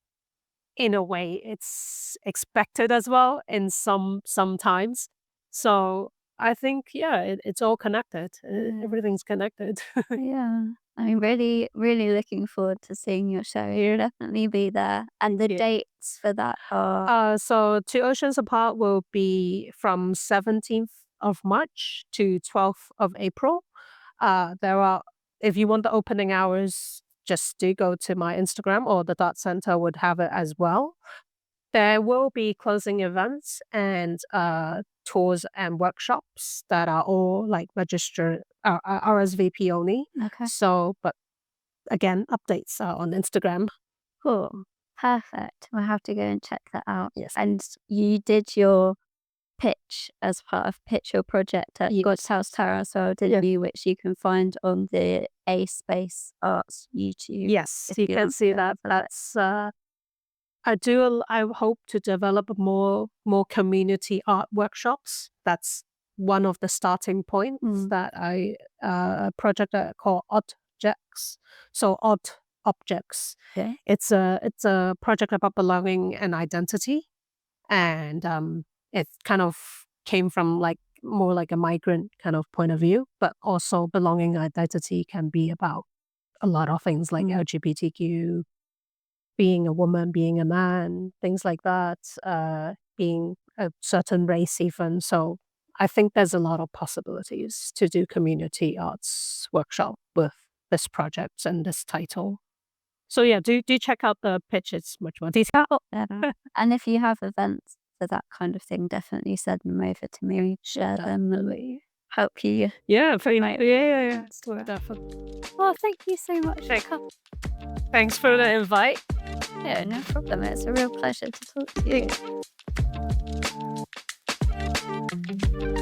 in a way it's expected as well in sometimes. So I think yeah, it's all connected.
Yeah.
Everything's connected.
Yeah. I'm really, really looking forward to seeing your show. You'll definitely be there. And the
Yeah.
dates for that are
So Two Oceans Apart will be from 17th of March to 12th of April. There are, if you want the opening hours, just do go to my Instagram or the Dot Center would have it as well. There will be closing events and tours and workshops that are all like registered RSVP only.
okay.
So, but again, updates are on Instagram.
Cool. Perfect. We'll have to go and check that out.
Yes.
And you did your pitch as part of Pitch Your Project at
Yes.
God's House Tower as well, didn't you? Which you can find on the A Space Arts YouTube.
Yes,
if
you
you
can
want
see
to
that.
have a look.
That's I hope to develop more community art workshops. That's one of the starting points
Mm.
that I a project that I call Objects. So Odd Objects.
Okay.
It's a project about belonging and identity, and it kind of came from like more like a migrant kind of point of view, but also belonging and identity can be about a lot of things like
Mm.
LGBTQ, being a woman, being a man, things like that, being a certain race even. So I think there's a lot of possibilities to do community arts workshop with this project and this title. So yeah, do check out the pitch. It's much more detailed.
Yeah. And if you have events for that kind of thing, definitely send them over to me. We share them and we help you.
Yeah, very
Right.
yeah. Definitely.
Well, thank you so much for coming.
Thanks for the invite.
Yeah, no problem. It's a real pleasure to talk to you.